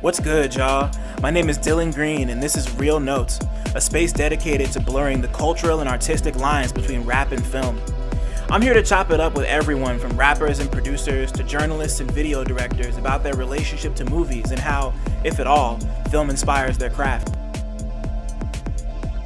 What's good, y'all? My name is Dylan Green, and this is Real Notes, a space dedicated to blurring the cultural and artistic lines between rap and film. I'm here to chop it up with everyone from rappers and producers to journalists and video directors about their relationship to movies and how, if at all, film inspires their craft.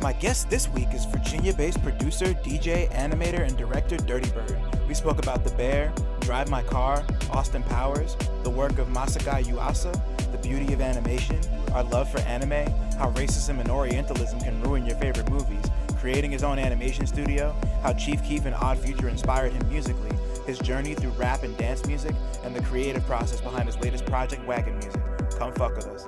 My guest this week is Virginia-based producer, DJ, animator, and director Dirty Bird. We spoke about The Bear, Drive My Car, Austin Powers, the work of Maasakai Yuasa, the beauty of animation, our love for anime, how racism and orientalism can ruin your favorite movies, creating his own animation studio, how Chief Keef and Odd Future inspired him musically, his journey through rap and dance music, and the creative process behind his latest project, Wagenmuzik. Come fuck with us.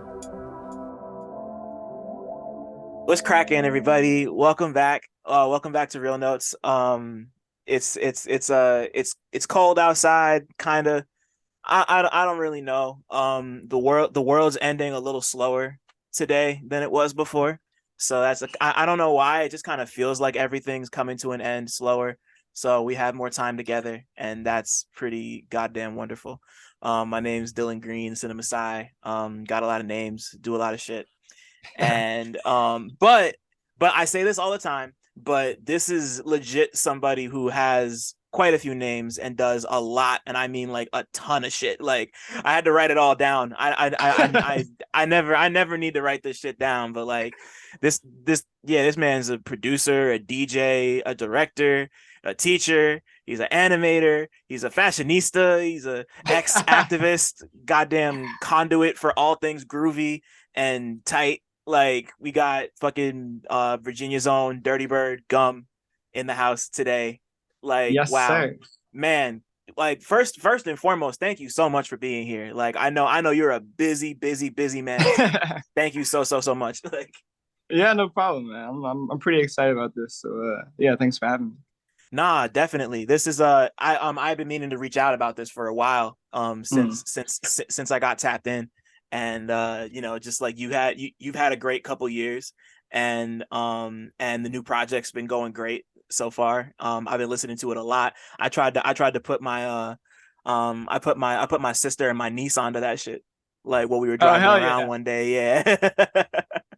What's cracking, everybody? Welcome back. Welcome back to Real Notes. It's cold outside, kind of. I don't really know. The world's ending a little slower today than it was before. So I don't know why. It just kind of feels like everything's coming to an end slower. So we have more time together, and that's pretty goddamn wonderful. My name's Dylan Green, CineMasai. Got a lot of names, do a lot of shit. And but I say this all the time, but this is legit somebody who has quite a few names and does a lot, and I mean like a ton of shit. Like I had to write it all down. I never need to write this shit down, but like this man's a producer, a DJ, a director, a teacher, he's an animator, he's a fashionista, he's a ex-activist, goddamn conduit for all things groovy and tight. Like we got fucking Virginia's own Dirty Bird Gum in the house today. Like, yes, wow, sir. man. Like first and foremost, thank you so much for being here. Like I know you're a busy man. Thank you so much. Like, Yeah, no problem, man. I'm pretty excited about this. So yeah, thanks for having me. nah, definitely. This is I've been meaning to reach out about this for a while. Since I got tapped in. And just like you've had a great couple years, and the new project's been going great so far. I've been listening to it a lot. I tried to put my I put my sister and my niece onto that shit, like while we were Oh, driving hell around yeah. one day. Yeah.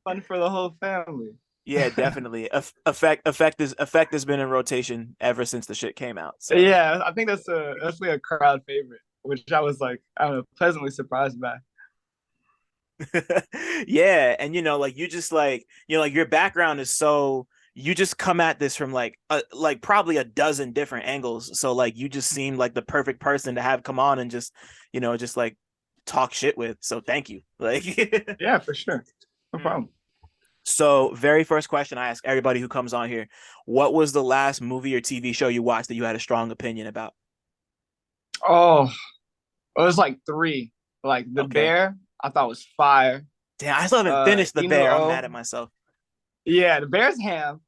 Fun for the whole family. Yeah, definitely. Effect has been in rotation ever since the shit came out. So Yeah, I think that's like a crowd favorite, which I was like, I don't know, pleasantly surprised by. yeah, and like you just like like your background is so, you just come at this from like probably a dozen different angles, so like you just seem like the perfect person to have come on and just just like talk shit with, so thank you. Like Yeah, for sure. No problem. so very first question I ask everybody who comes on here: what was the last movie or TV show you watched that you had a strong opinion about? Oh, it was like three. Like The Okay. Bear, I thought was fire. Damn, I still haven't finished The Bear. I'm mad Inuo. at myself. Yeah, The Bear's ham.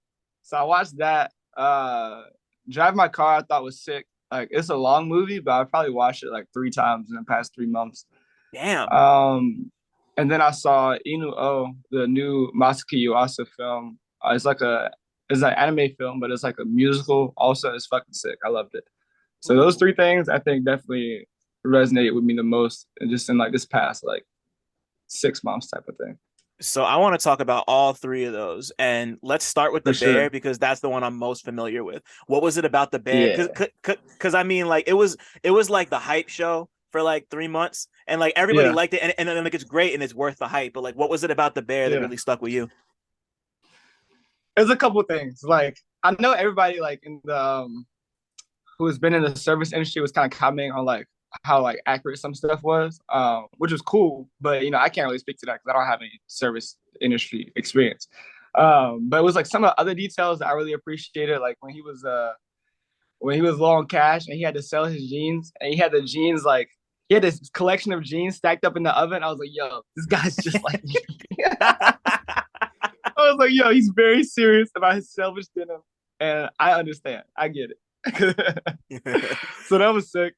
So I watched that. Drive My Car, I thought was sick. Like it's a long movie, but I probably watched it like three times in the past 3 months. Damn. And then I saw Inuo, the new Maasakai Yuasa film. It's an anime film, but it's like a musical. Also, it's fucking sick. I loved it. So those Ooh. three things I think definitely resonate with me the most, and just in like this past like 6 months type of thing. So I want to talk about all three of those, and let's start with For The Bear sure. because that's the one I'm most familiar with. What was it about The Bear? Yeah. Because I mean, like it was like the hype show for like 3 months, and like everybody Yeah. liked it, and then like it's great and it's worth the hype. But like, what was it about The Bear that Yeah. really stuck with you? There's a couple things. Like I know everybody like in the who's been in the service industry was kind of commenting on like how like accurate some stuff was, which was cool. But I can't really speak to that because I don't have any service industry experience. But it was like some of the other details that I really appreciated, like when he was low on cash and he had to sell his jeans, and he had the jeans like he had this collection of jeans stacked up in the oven. I was like, yo, this guy's just like me. I was like, yo, he's very serious about his selfish denim, and I understand. I get it. So that was sick.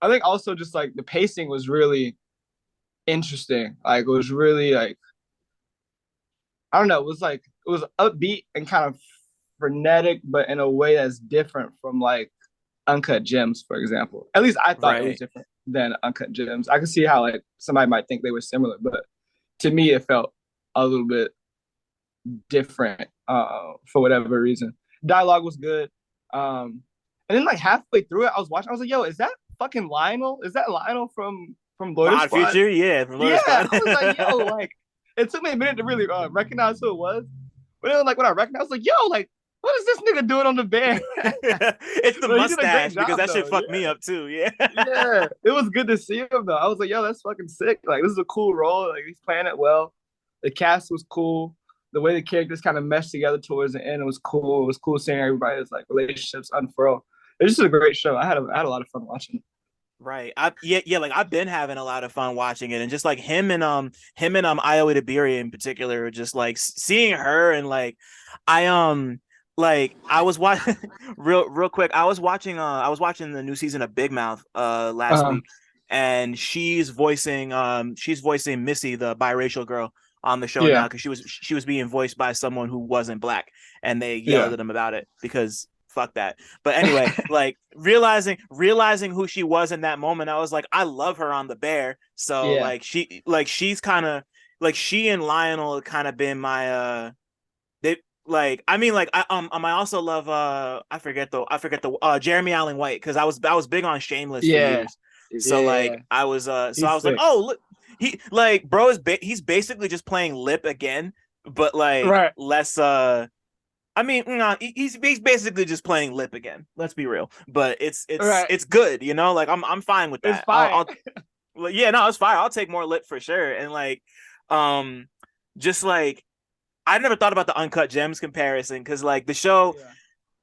I think also just like the pacing was really interesting. Like it was really like I don't know. It was upbeat and kind of frenetic, but in a way that's different from like Uncut Gems, for example. At least I thought it was Right. different. than Uncut Gems. I can see how like somebody might think they were similar, but to me it felt a little bit different for whatever reason. Dialogue was good. And then like halfway through it, I was watching. I was like, "Yo, is that fucking Lionel? Is that Lionel from From Loader Odd Squad?" Future, yeah, from Loader Yeah, Squad. I was like, "Yo, like." It took me a minute to really recognize who it was, but then like when I recognized, I was like, "Yo, like, what is this nigga doing on the band?" It's the But he did a great mustache because job that shit though. fucked Yeah, me up too. Yeah. yeah, it was good to see him though. I was like, "Yo, that's fucking sick. Like, this is a cool role. Like, he's playing it well. The cast was cool. The way the characters kind of meshed together towards the end, it was cool. It was cool seeing everybody's like relationships unfurl. It's just a great show. I had a lot of fun watching it. Right. Yeah, like I've been having a lot of fun watching it, and just like him and Io Itabiri in particular, just like seeing her, and like I like I was watching real quick. I was watching the new season of Big Mouth last Uh, week, and she's voicing Missy, the biracial girl on the show now, yeah, because she was being voiced by someone who wasn't black, and they yelled yeah, at them about it because fuck that. But anyway, like realizing who she was in that moment, I was like, I love her on the Bear. So yeah. like she's kind of like she and Lionel kind of been my they like I mean like I also love I forget the Jeremy Allen White, because I was big on Shameless for Yeah, years. So yeah. like I was He's like, sick. oh look, he like bro he's basically just playing Lip again, but like Right, less I mean, no, he's basically just playing Lip again. Let's be real, but it's it's right. it's good, you know. Like I'm fine with It's that. fine. Like, yeah, no, it's fine. I'll take more Lip for sure. And like, um, just like I never thought about the Uncut Gems comparison, because Yeah,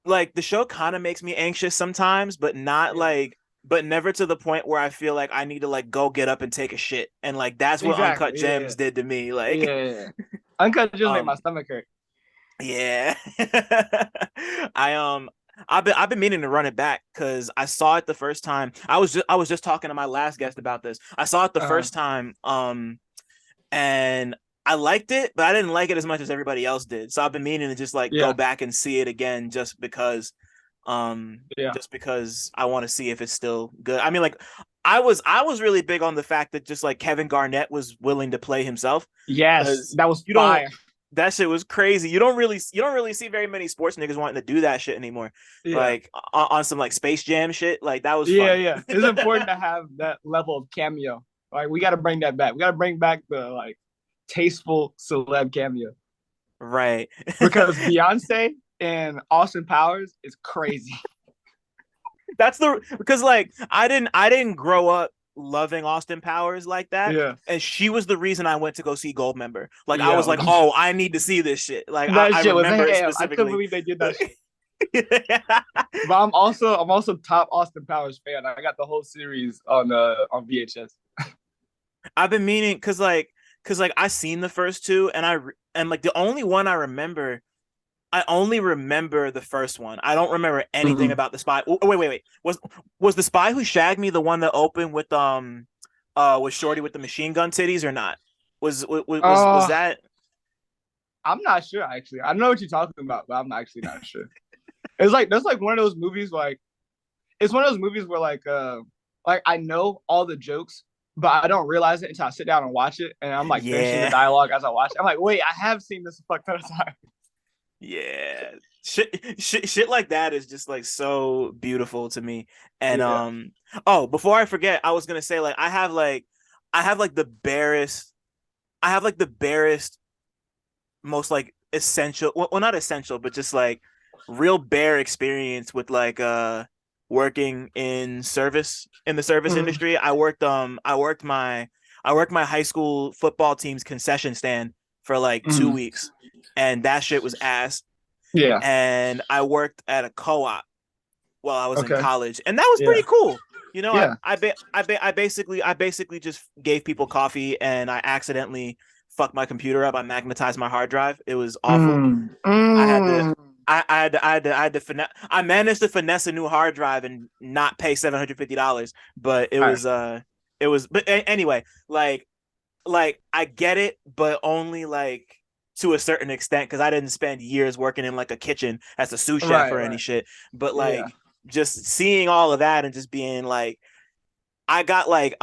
like the show kind of makes me anxious sometimes, but not yeah. like, but never to the point where I feel like I need to like go get up and take a shit. And like that's what Exactly. Uncut Yeah, Gems did to me. Like, yeah, yeah. Uncut just made my um, stomach hurt. yeah. I I've been meaning to run it back because I saw it the first time. I was just talking to my last guest about this. I saw it the Uh, first time, and I liked it, but I didn't like it as much as everybody else did. So I've been meaning to just like go yeah, back and see it again, um yeah. just because I want to see if it's still good. I mean, like I was really big on the fact that just like Kevin Garnett was willing to play himself, Yes, because that was you don't fire. that shit was crazy. You don't really see very many sports niggas wanting to do that shit anymore. Yeah, Like on some like Space Jam shit, like that was yeah, fun. yeah. It's important to have that level of cameo. Like we got to bring that back. We got to bring back the like tasteful celeb cameo Right. because Beyonce and Austin Powers is crazy. That's the because like I didn't grow up loving Austin Powers like that. Yeah, And she was the reason I went to go see Goldmember. Like I was yo, like, oh, I need to see this shit. Like I, that I shit was remember it hell. I couldn't specifically. believe they did that shit. But I'm also top Austin Powers fan. I got the whole series on VHS. I've been meaning because like I seen the first two, and like the only one I only remember the first one. I don't remember anything Mm-hmm. about the spy. Oh, wait. Was the Spy Who Shagged Me the one that opened with Shorty with the machine gun titties, or not? Was Uh, that? I'm not sure actually. I know what you're talking about, but I'm actually not sure. It's like that's like one of those movies like it's one of those movies where like I know all the jokes, but I don't realize it until I sit down and watch it, and I'm like finishing the Yeah. dialogue as I watch it. I'm like, wait, I have seen this a fuck ton of times. Yeah. Shit like that is just like so beautiful to me. And Yeah. oh, before I forget, I was gonna say like I have like the barest, most like essential, well, not essential, but just like real bare experience with like working in the service Mm-hmm. industry. I worked my high school football team's concession stand for like 2 weeks, and that shit was ass. Yeah. And I worked at a co-op while I was in Okay. college, and that was Yeah. pretty cool. You know, I Yeah. I ba- I basically just gave people coffee, and I accidentally fucked my computer up. I magnetized my hard drive. It was awful. Mm. I had to. Mm. I had to finesse. I managed to finesse a new hard drive and not pay $750, but it All was right. it was. But anyway, like I get it, but only like to a certain extent, because I didn't spend years working in like a kitchen as a sous chef Right. or any Right. shit. But Yeah. like just seeing all of that and just being like I got like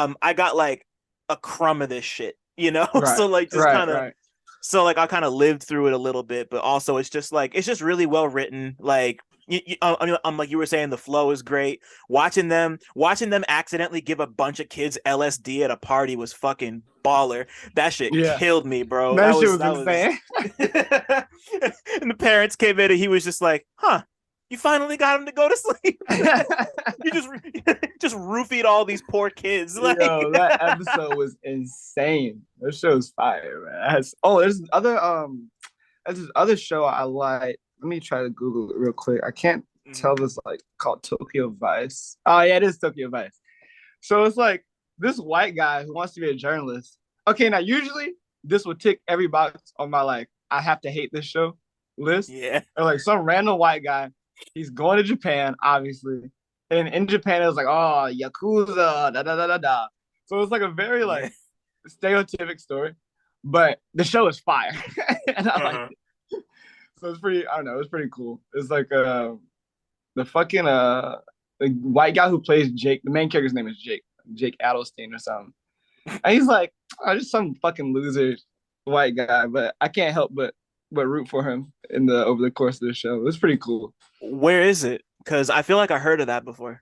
a crumb of this shit, you know? Right, So like just right, kind of right. so like I kind of lived through it a little bit, but also it's just like it's just really well written. Like like you were saying, the flow is great. Watching them accidentally give a bunch of kids LSD at a party was fucking baller. That shit Yeah, killed me, bro. that shit was That was. insane. And the parents came in, and he was just like, "Huh, you finally got him to go to sleep." You just just roofied all these poor kids. Like, Yo, that episode was insane. That show's fire, man. There's this other show I like. Let me try to Google it real quick. I can't mhm. tell this like called Tokyo Vice. Oh yeah, it is Tokyo Vice. So it's like this white guy who wants to be a journalist. Okay, now usually this would tick every box on my like I have to hate this show list. Yeah, Or like some random white guy, he's going to Japan, obviously. And in Japan it was like, oh, Yakuza, da da da da da. So it's like a very yeah. like stereotypic story. But the show is fire. And I like Uh-huh. it. So it's pretty, I don't know, it's pretty cool. It's like the fucking the white guy who plays Jake, the main character's name is Jake Adelstein or something. And he's like, oh, just some fucking loser white guy, but I can't help but root for him in the over the course of the show. It's pretty cool. Where is it? Because I feel like I heard of that before.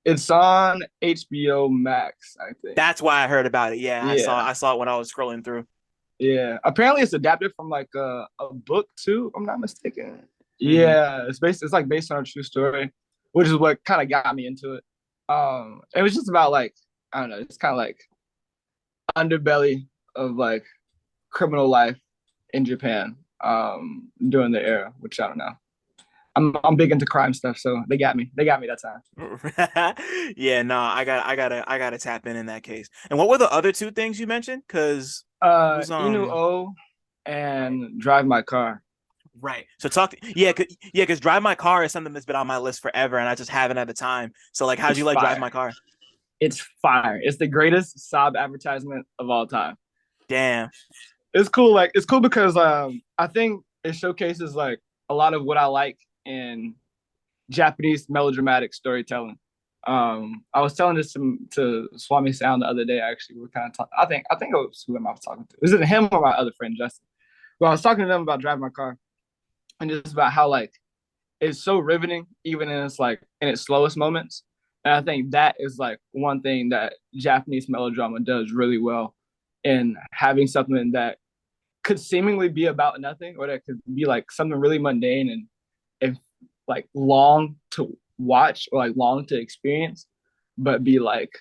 It's on HBO Max, I think. That's why I heard about it. Yeah, Yeah, I saw it when I was scrolling through. yeah. Apparently, it's adapted from like a book too. If I'm not mistaken. Hmm. Yeah, it's based. It's like based on a true story, which is what kind of got me into it. It was just about like I don't know. It's kind of like underbelly of like criminal life in Japan during the era, which I don't know. I'm big into crime stuff, so they got me. They got me that time. Yeah, no, I gotta tap in that case. And what were the other two things you mentioned? Because it was Inu O right. and Drive My Car. Right. So yeah, because Drive My Car is something that's been on my list forever, and I just haven't had the time. So like, how'd It's you like Drive fire. My Car? It's fire. It's the greatest Saab advertisement of all time. Damn. It's cool. Like it's cool because I think it showcases like a lot of what I like in Japanese melodramatic storytelling. I was telling this to Swami Sound the other day. Actually, we were kind of talking. I think it was who am I was talking to? Is it him or my other friend Justin? Well, I was talking to them about Drive My Car and just about how like it's so riveting even in its like in its slowest moments. And I think that is like one thing that Japanese melodrama does really well in having something that could seemingly be about nothing or that could be like something really mundane and if like long to watch or like long to experience, but be like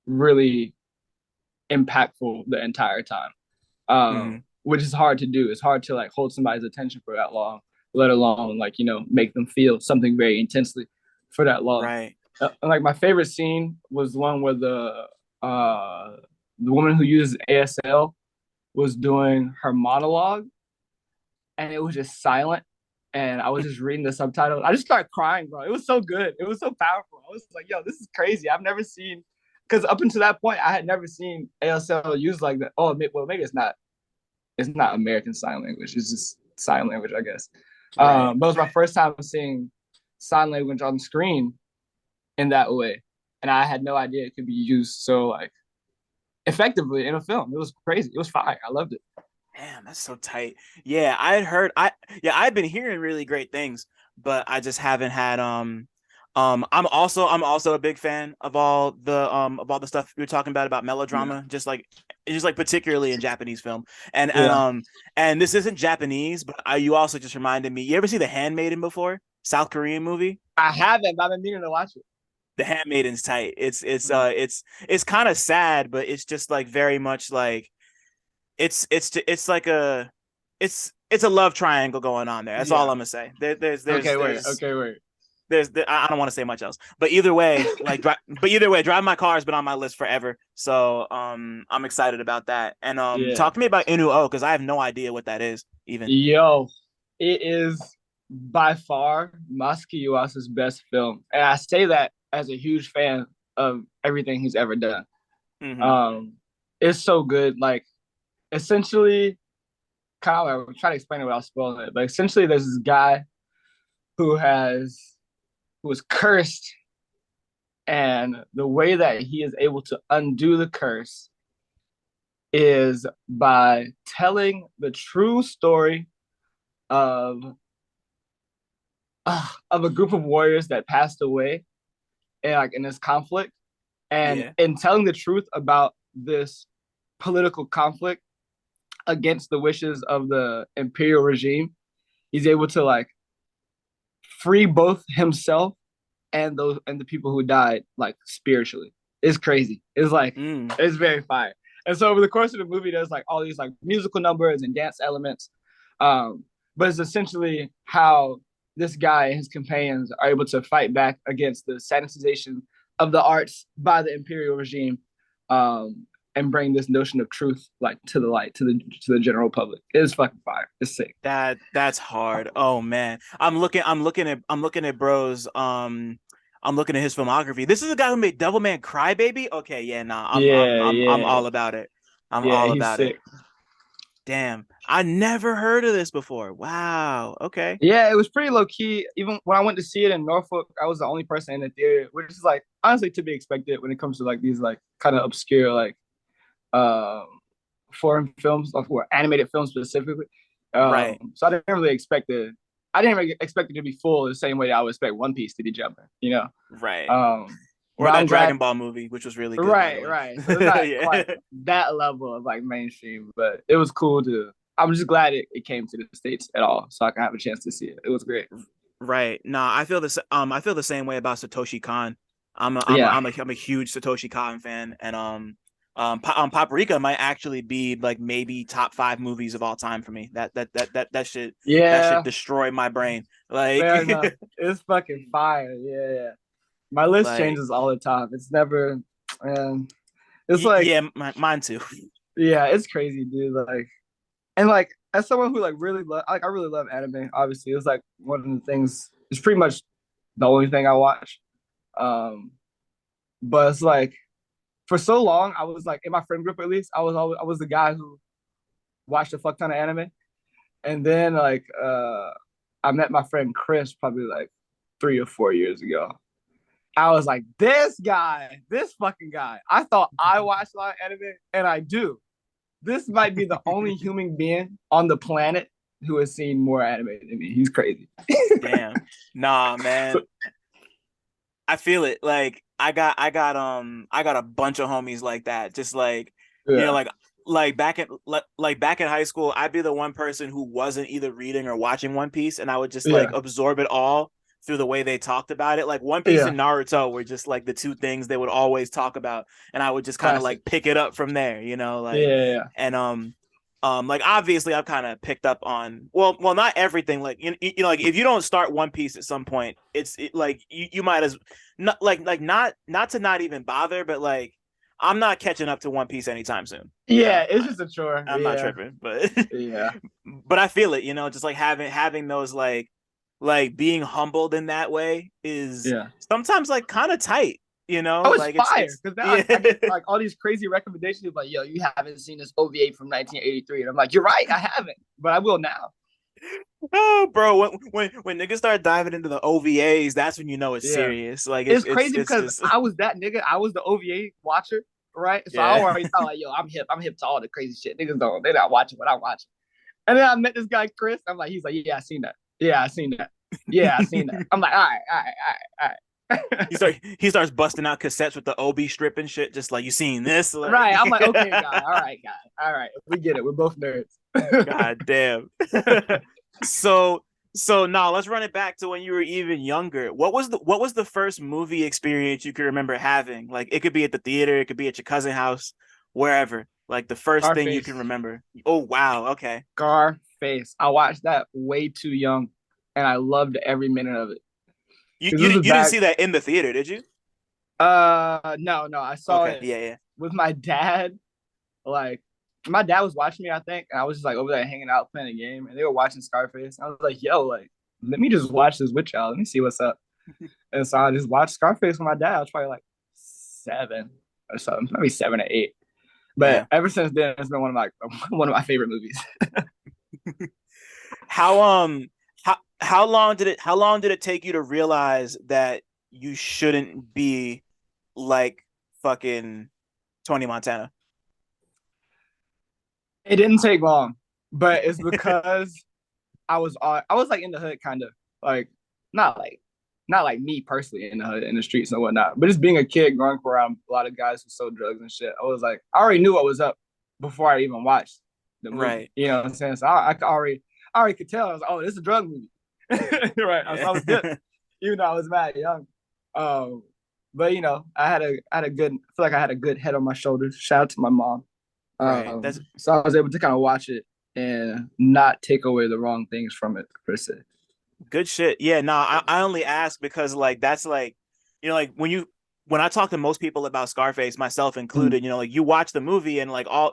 really impactful the entire time. Hmm. Which is hard to do. It's hard to like hold somebody's attention for that long, let alone like make them feel something very intensely for that long. Right. Like my favorite scene was the one where the woman who uses ASL was doing her monologue, and it was just silent. And I was just reading the subtitles. I just started crying, bro. It was so good. It was so powerful. I was like, yo, this is crazy. I've never seen, because up until that point, I had never seen ASL used like that. Oh, well, maybe it's not American Sign Language. It's just sign language, I guess. Right. But it was my first time seeing sign language on screen in that way, and I had no idea it could be used so like effectively in a film. It was crazy. It was fire. I loved it. Damn, that's so tight. Yeah, I had heard I had been hearing really great things, but I just haven't had I'm also a big fan of all the stuff you're talking about Yeah, melodrama, just like particularly in Japanese film. yeah. And this isn't Japanese, but you also just reminded me. You ever see The Handmaiden before? South Korean movie? I haven't, but I've been meaning to watch it. The Handmaiden's tight. Mm. It's kind of sad, but it's just like very much like it's like a it's a love triangle going on there. That's all Yeah. I'm gonna say. Okay, wait. Okay, wait. I don't want to say much else. But either way, Drive My Car has been on my list forever. So I'm excited about that. And Yeah. talk to me about Inu O because I have no idea what that is even. Yo, it is by far Masaki Yuasa's best film. And I say that as a huge fan of everything he's ever done. Hmm. Um, it's so good. Like essentially, kind of I'm trying to explain it without spoiling it, but essentially there's this guy who has who was cursed And the way that he is able to undo the curse is by telling the true story of of a group of warriors that passed away in this conflict, and Yeah. in telling the truth about this political conflict against the wishes of the imperial regime, he's able to like free both himself and the people who died like spiritually. It's crazy. It's like Mm. it's very fire. And so over the course of the movie, there's like all these like musical numbers and dance elements. Um, but it's essentially how this guy and his companions are able to fight back against the sanitization of the arts by the imperial regime, and bring this notion of truth like to the light to the general public. It's fucking fire. It's sick. That's hard. Oh man. I'm looking at bros. I'm looking at his filmography. This is the guy who made Devilman Crybaby. Okay, yeah, nah. Yeah, I'm yeah, all about it. I'm yeah. all He's about it. sick. Damn. I never heard of this before. Wow. Okay. Yeah, it was pretty low key. Even when I went to see it in Norfolk, I was the only person in the theater, which is like honestly to be expected when it comes to like these like kind of obscure like um foreign films or animated films specifically. Right. So I didn't really expect it. I didn't really expect it to be full the same way that I would expect One Piece to be jumping, you know. Right. Um, Or but I'm that glad. Dragon Ball movie, which was really good, by the Right, way. right. So it's not Yeah. quite that level of like mainstream, but it was cool to. I'm just glad it came to the States at all, so I can have a chance to see it. It was great. Right. Nah, I feel this. I feel the same way about Satoshi Kon. Yeah, I'm a huge Satoshi Kon fan, and Paprika might actually be like maybe top five movies of all time for me. That should yeah. destroy my brain. Like, Fair enough. It's fucking fire. Yeah, yeah. My list like, changes all the time. It's never, man. It's like, yeah, mine too. yeah, it's crazy, dude. Like, and like, as someone who like really love, like, I really love anime. Obviously, it's like one of the things. It's pretty much the only thing I watch. Um, but it's like for so long, I was like in my friend group at least. I was the guy who watched a fuck ton of anime, and then like, I met my friend Chris probably like 3 or 4 years ago. I was like, this guy, this fucking guy. I thought I watched a lot of anime, and I do. This might be the only human being on the planet who has seen more anime than me. He's crazy. Damn. Nah, So, man. I feel it. Like I got a bunch of homies like that. Just like, you know, yeah, like back in high school, I'd be the one person who wasn't either reading or watching One Piece, and I would just like yeah, absorb it all through the way they talked about it. Like One Piece yeah. and Naruto were just like the two things they would always talk about, and I would just kind of Classic. like pick it up from there, you know, Yeah, like yeah, yeah. and like obviously I've kind of picked up on not everything, like you know, like if you don't start One Piece at some point, like you might as not not to not even bother, but like I'm not catching up to One Piece anytime soon. You know, Yeah, it's just a chore. I'm not Yeah, tripping, but yeah. but I feel it. You know, just like having those like being humbled in that way is Yeah. sometimes like kind of tight. You know, Oh, it's like fire it's because now yeah. I get like all these crazy recommendations like, yo, you haven't seen this OVA from 1983, and I'm like, you're right, I haven't, but I will now. Oh, bro, when niggas start diving into the OVAs, that's when you know it's Yeah, serious. Like it's crazy it's because just I was that nigga. I was the OVA watcher, right? So I yeah. already thought like, yo, I'm hip. I'm hip to all the crazy shit. Niggas don't. They're not watching what I'm watching. And then I met this guy Chris. I'm like, he's like, yeah, I seen that. Yeah, I seen that. Yeah, I seen that. I'm like, all right, all right, all right, all right. He starts busting out cassettes with the OB strip and shit. Just like you seen this, like Right. I'm like, okay, guy. All right, guy. All right. We get it. We're both nerds. God damn. so so now let's run it back to when you were even younger. What was the first movie experience you could remember having? Like it could be at the theater, it could be at your cousin's house, wherever. Like the first thing you can Scarface. remember. Oh wow, okay. Scarface. I watched that way too young, and I loved every minute of it. Because this was You didn't back. see that in the theater, did you? No, no. I saw Okay, it yeah, yeah. with my dad. Like, my dad was watching me, I think, and I was just like over there hanging out playing a game, and they were watching Scarface. I was like, yo, like, let me just watch this with y'all. Let me see what's up. And so I just watched Scarface with my dad. I was probably like 7 or something, maybe 7 or 8. But Yeah. ever since then, it's been one of my one of my favorite movies. How how long did it take you to realize that you shouldn't be like fucking Tony Montana. It didn't take long, but it's because I was like in the hood kind of like not like not like me personally in the hood in the streets and whatnot, but just being a kid growing up around a lot of guys who sold drugs and shit. I was like I already knew what was up before I even watched the movie. Right. You know what I'm saying? So I already could tell. I was like, oh, this is a drug movie, right? So I was good, even though I was mad young. Um, but you know, I had a good. I feel like I had a good head on my shoulders. Shout out to my mom. Right. That's So I was able to kind of watch it and not take away the wrong things from it per se. good shit. Yeah, no, I only ask because like that's like, like when I talk to most people about Scarface, myself Mm-hmm. included, like you watch the movie and all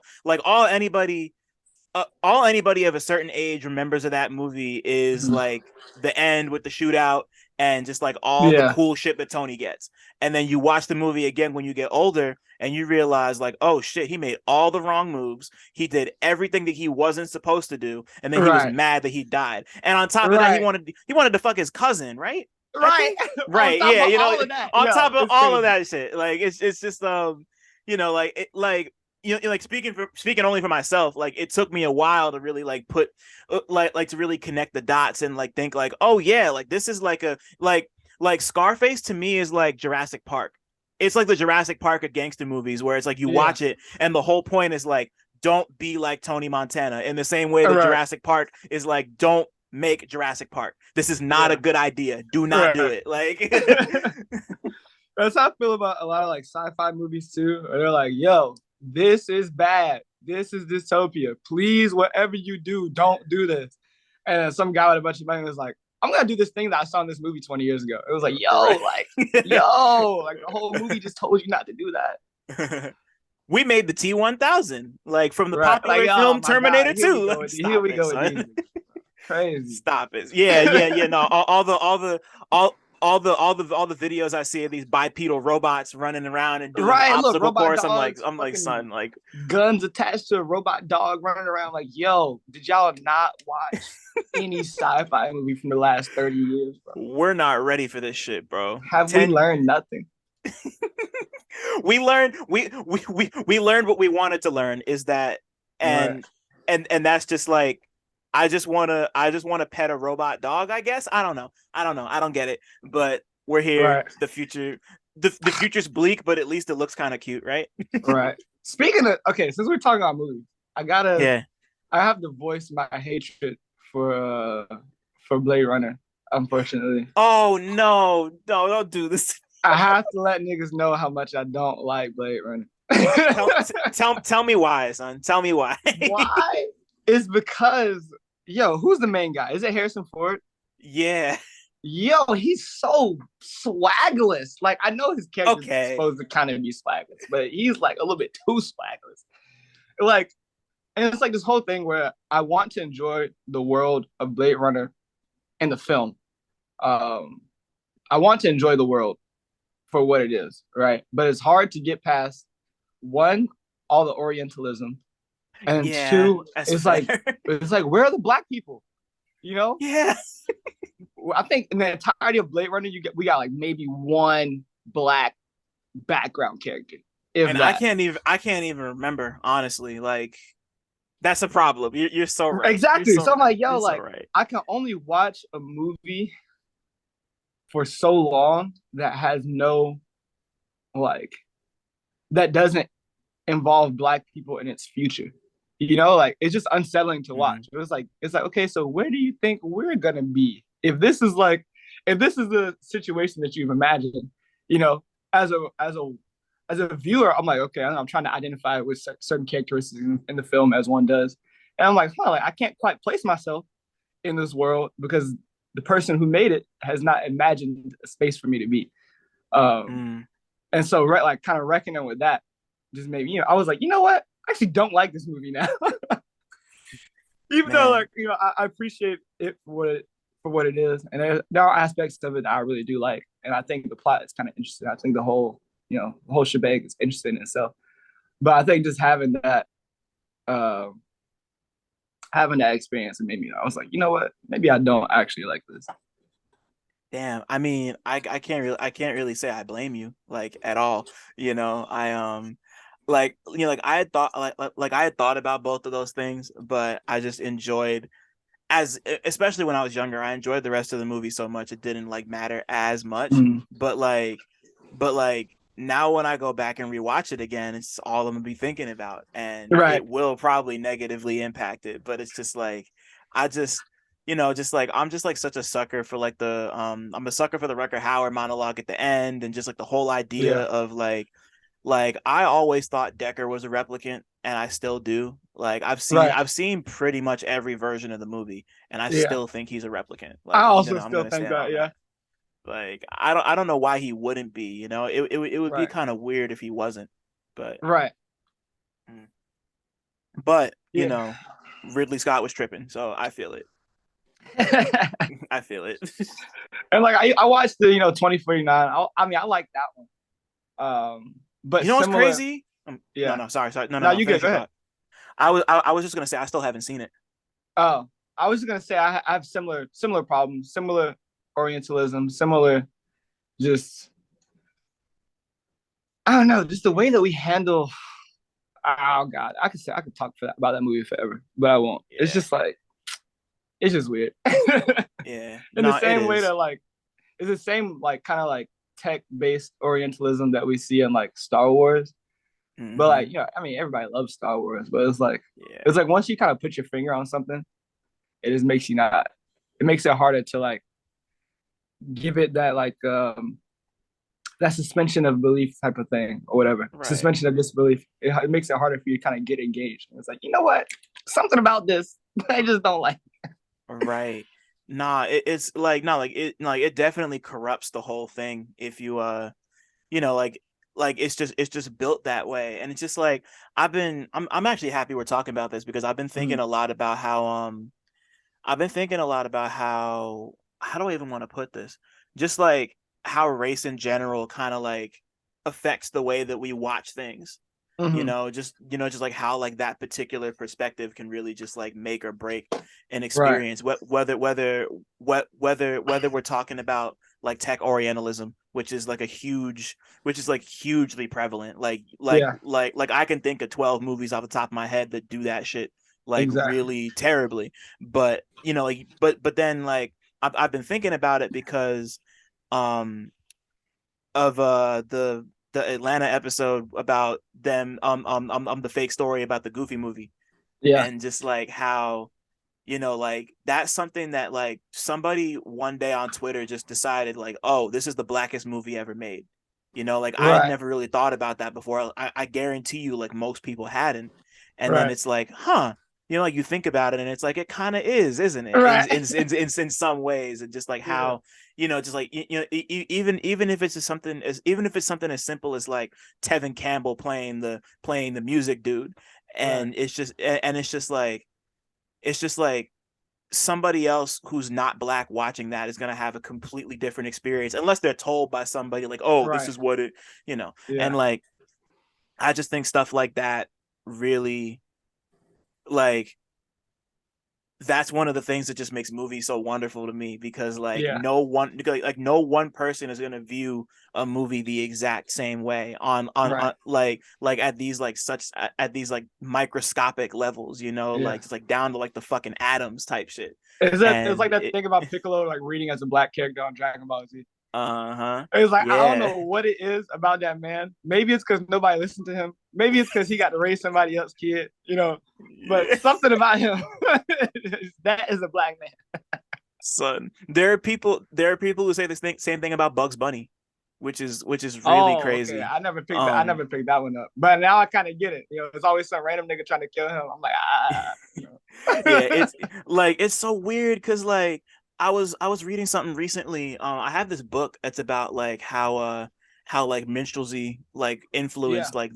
anybody of a certain age remembers of that movie is like the end with the shootout and just like all the Yeah, cool shit that Tony gets. And then you watch the movie again when you get older and you realize like, oh shit, he made all the wrong moves. He did everything that he wasn't supposed to do, and then he was right, mad that he died. And on top of that, right, he wanted to fuck his cousin, right? I right. think. On Right. top Yeah, of all of that, on yo, top of it's all of crazy. that shit. Like it's just like it like like speaking only for myself, like it took me a while to really like put like to really connect the dots and like think like, oh yeah, like this is like a like Scarface to me is like Jurassic Park. It's like the Jurassic Park of gangster movies where it's like you Yeah, watch it and the whole point is like don't be like Tony Montana in the same way that right, Jurassic Park is like don't make Jurassic Park. This is not a yeah, good idea. Do not do right. it. Like That's how I feel about a lot of like sci-fi movies too. Where they're like, "Yo, this is bad. This is dystopia. Please, whatever you do, don't do this." And then some guy with a bunch of money was like, "I'm gonna do this thing that I saw in this movie 20 years ago." It was like, right. like the whole movie just told you not to do that." We made the T-1000 like from the Right? Like, popular oh film my god, Terminator 2. Like, here stop we it, go with son. these. Crazy. Stop it. Yeah. No, all the videos I see of these bipedal robots running around and doing Right? Look, obstacle robot course. dogs, I'm like, fucking son, like guns attached to a robot dog running around. Like, yo, did y'all not watch any sci-fi movie from the last 30 years, bro? we're not ready for this shit, bro. Have we 10 learned nothing? we learned what we wanted to learn is that Right. and and that's just like I just want to pet a robot dog, I guess. I don't know. I don't get it. But we're here. Right. The future's bleak, but at least it looks kind of cute, right? Right. Speaking of, okay, since we're talking about movies, Yeah. I have to voice my hatred for Blade Runner, unfortunately. Oh no, don't do this. I have to let niggas know how much I don't like Blade Runner. Tell me why, son. Tell me why. Why? It's because, yo, who's the main guy? Is it Harrison Ford? Yeah. Yo, he's so swagless. Like, I know his character's Okay. supposed to kind of be swagless, but he's like a little bit too swagless. Like, and it's like this whole thing where I want to enjoy the world of Blade Runner in the film. Um, I want to enjoy the world for what it is, right? But it's hard to get past one, all the Orientalism, and Yeah, two, that's fair. it's like where are the black people? You know, Yeah. I think in the entirety of Blade Runner, we got like maybe one black background character, if And that. I can't even remember, honestly. Like that's a problem. You're so right. You're Exactly. so So I'm right. like, You're yo, so like right. I can only watch a movie for so long that has no like that doesn't involve black people in its future. You know, like it's just unsettling to Mm-hmm. watch. It's like, okay, so where do you think we're gonna be if this is the situation that you've imagined, you know, as a viewer, I'm like, okay, I'm trying to identify with certain characteristics in the film as one does, and I'm like, huh, like I can't quite place myself in this world because the person who made it has not imagined a space for me to be. Um, Mm. and so, right, like kind of reckoning with that just made me, I was like, you know what? I actually don't like this movie now. Even though, Man. like, I appreciate it for what it is, and there are aspects of it that I really do like, and I think the plot is kind of interesting. I think the whole shebang is interesting in itself. But I think just um, having that experience, and maybe I was like, you know what? Maybe I don't actually like this. Damn. I mean, I can't really say I blame you like at all. Like I had thought like I had thought about both of those things, but I just enjoyed as especially when I was younger, I enjoyed the rest of the movie so much it didn't like matter as much. Mm. But like now when I go back and rewatch it again, it's all I'm gonna be thinking about, and Right. it will probably negatively impact it. But it's just like I just just like I'm just like such a sucker for like the I'm a sucker for the Rucker Howard monologue at the end, and just like the whole idea Yeah. of like I always thought Decker was a replicant, and I still do. Like Right. I've seen pretty much every version of the movie, and I Yeah. still think he's a replicant. I Like also I'm still gonna think stand that. on Yeah. that. Like I don't know why he wouldn't be. It would be Right. kind of weird if he wasn't. But Right. mm. but Yeah. Ridley Scott was tripping, so I feel it. I feel it. And like I watched the 2049. I mean I like that one. But You know what's similar. crazy? No, Yeah. no, sorry, no, no, Now no. you good. Finish Go your ahead. thought. I was just gonna say I still haven't seen it. Oh, I was just gonna say I have similar problems, similar Orientalism, similar just I don't know, just the way that we handle. Oh God, I could talk about that movie forever, but I won't. It's Yeah, just like it's just weird. yeah. In the No, it same way is. that like it's the same like kind of like tech based Orientalism that we see in like Star Wars. But like, Hmm. I mean, everybody loves Star Wars, but Yeah. it's like once you kind of put your finger on something, it just makes you not. It makes it harder to like give it that like that suspension of belief type of thing or whatever. Right. Suspension of disbelief. It makes it harder for you to kind of get engaged. And it's like, you know what? Something about this I just don't like. Right. Nah, it's like no, like it definitely corrupts the whole thing if you you know, like it's just built that way. And it's just like I'm actually happy we're talking about this because I've been thinking Mm, a lot about how I've been thinking a lot about how do I even want to put this? Just like how race in general kind of like affects the way that we watch things. mm-hmm. Just like how like that particular perspective can really just like make or break an Right. experience. Whether we're talking about like tech orientalism, which is like hugely prevalent. Yeah. Like I can think of 12 movies off the top of my head that do that shit like Exactly. really terribly. But like but then like I've been thinking about it because um of the Atlanta episode about them the fake story about the Goofy movie, Yeah. and just like how like that's something that like somebody one day on Twitter just decided like, oh, this is the blackest movie ever made. Like I had Right. never really thought about that before. I guarantee you like most people hadn't. And then Right. it's like, huh, like you think about it and it's like it kind of is, isn't it? Right. In some ways, and just like Yeah. how just like even if it's just something as even if it's something as simple as like Tevin Campbell playing the music dude, Right. and it's just like somebody else who's not black watching that is going to have a completely different experience unless they're told by somebody like, oh, this Right. is what it. And Yeah. like I just think stuff like that really like that's one of the things that just makes movies so wonderful to me because Yeah. no one person is going to view a movie the exact same way on Right. like at these like such at these like microscopic levels, Yeah. like just like down to like the fucking atoms type shit. It's And like that it thing about Piccolo like reading as a black character on Dragon Ball Z. uh-huh. It's like I don't Yeah. know what it is about that man. Maybe it's because nobody listened to him. Maybe it's because he got to raise somebody else's kid. But something about him that is a black man. Son, there are people who say same thing about Bugs Bunny, which is really Oh, okay. crazy. I Um never picked that one up. But now I kind of get it. There's always some random nigga trying to kill him. I'm like, yeah, it's like it's so weird because like I was reading something recently. I have this book that's about like how like minstrelsy like yeah, influenced like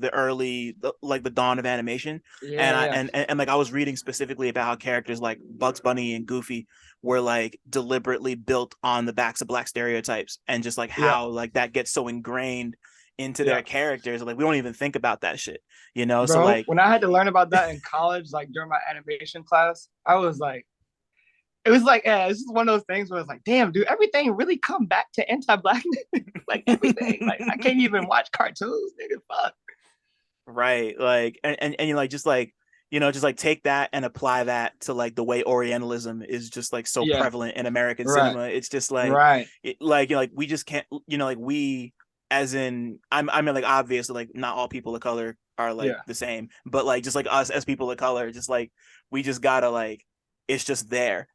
like the dawn of animation. yeah, And I yeah, and like I was reading specifically about how characters like Bugs Bunny and Goofy were like deliberately built on the backs of black stereotypes, and just like yeah, how like that gets so ingrained into yeah. their characters, like we don't even think about that shit. So Bro, like when I had to learn about that in college, like during my animation class, I was like, it was like, yeah, it's just one of those things where it's like, damn, dude, everything really come back to anti-blackness. Like everything. Like I can't even watch cartoons, nigga. Fuck. Right. Like and you like just like just like take that and apply that to like the way Orientalism is just like so Yeah. prevalent in American Right. cinema. It's just like Right. like we just can't like we as in I mean like obviously like not all people of color are like Yeah. the same, but like just like us as people of color, just like we just gotta like it's just there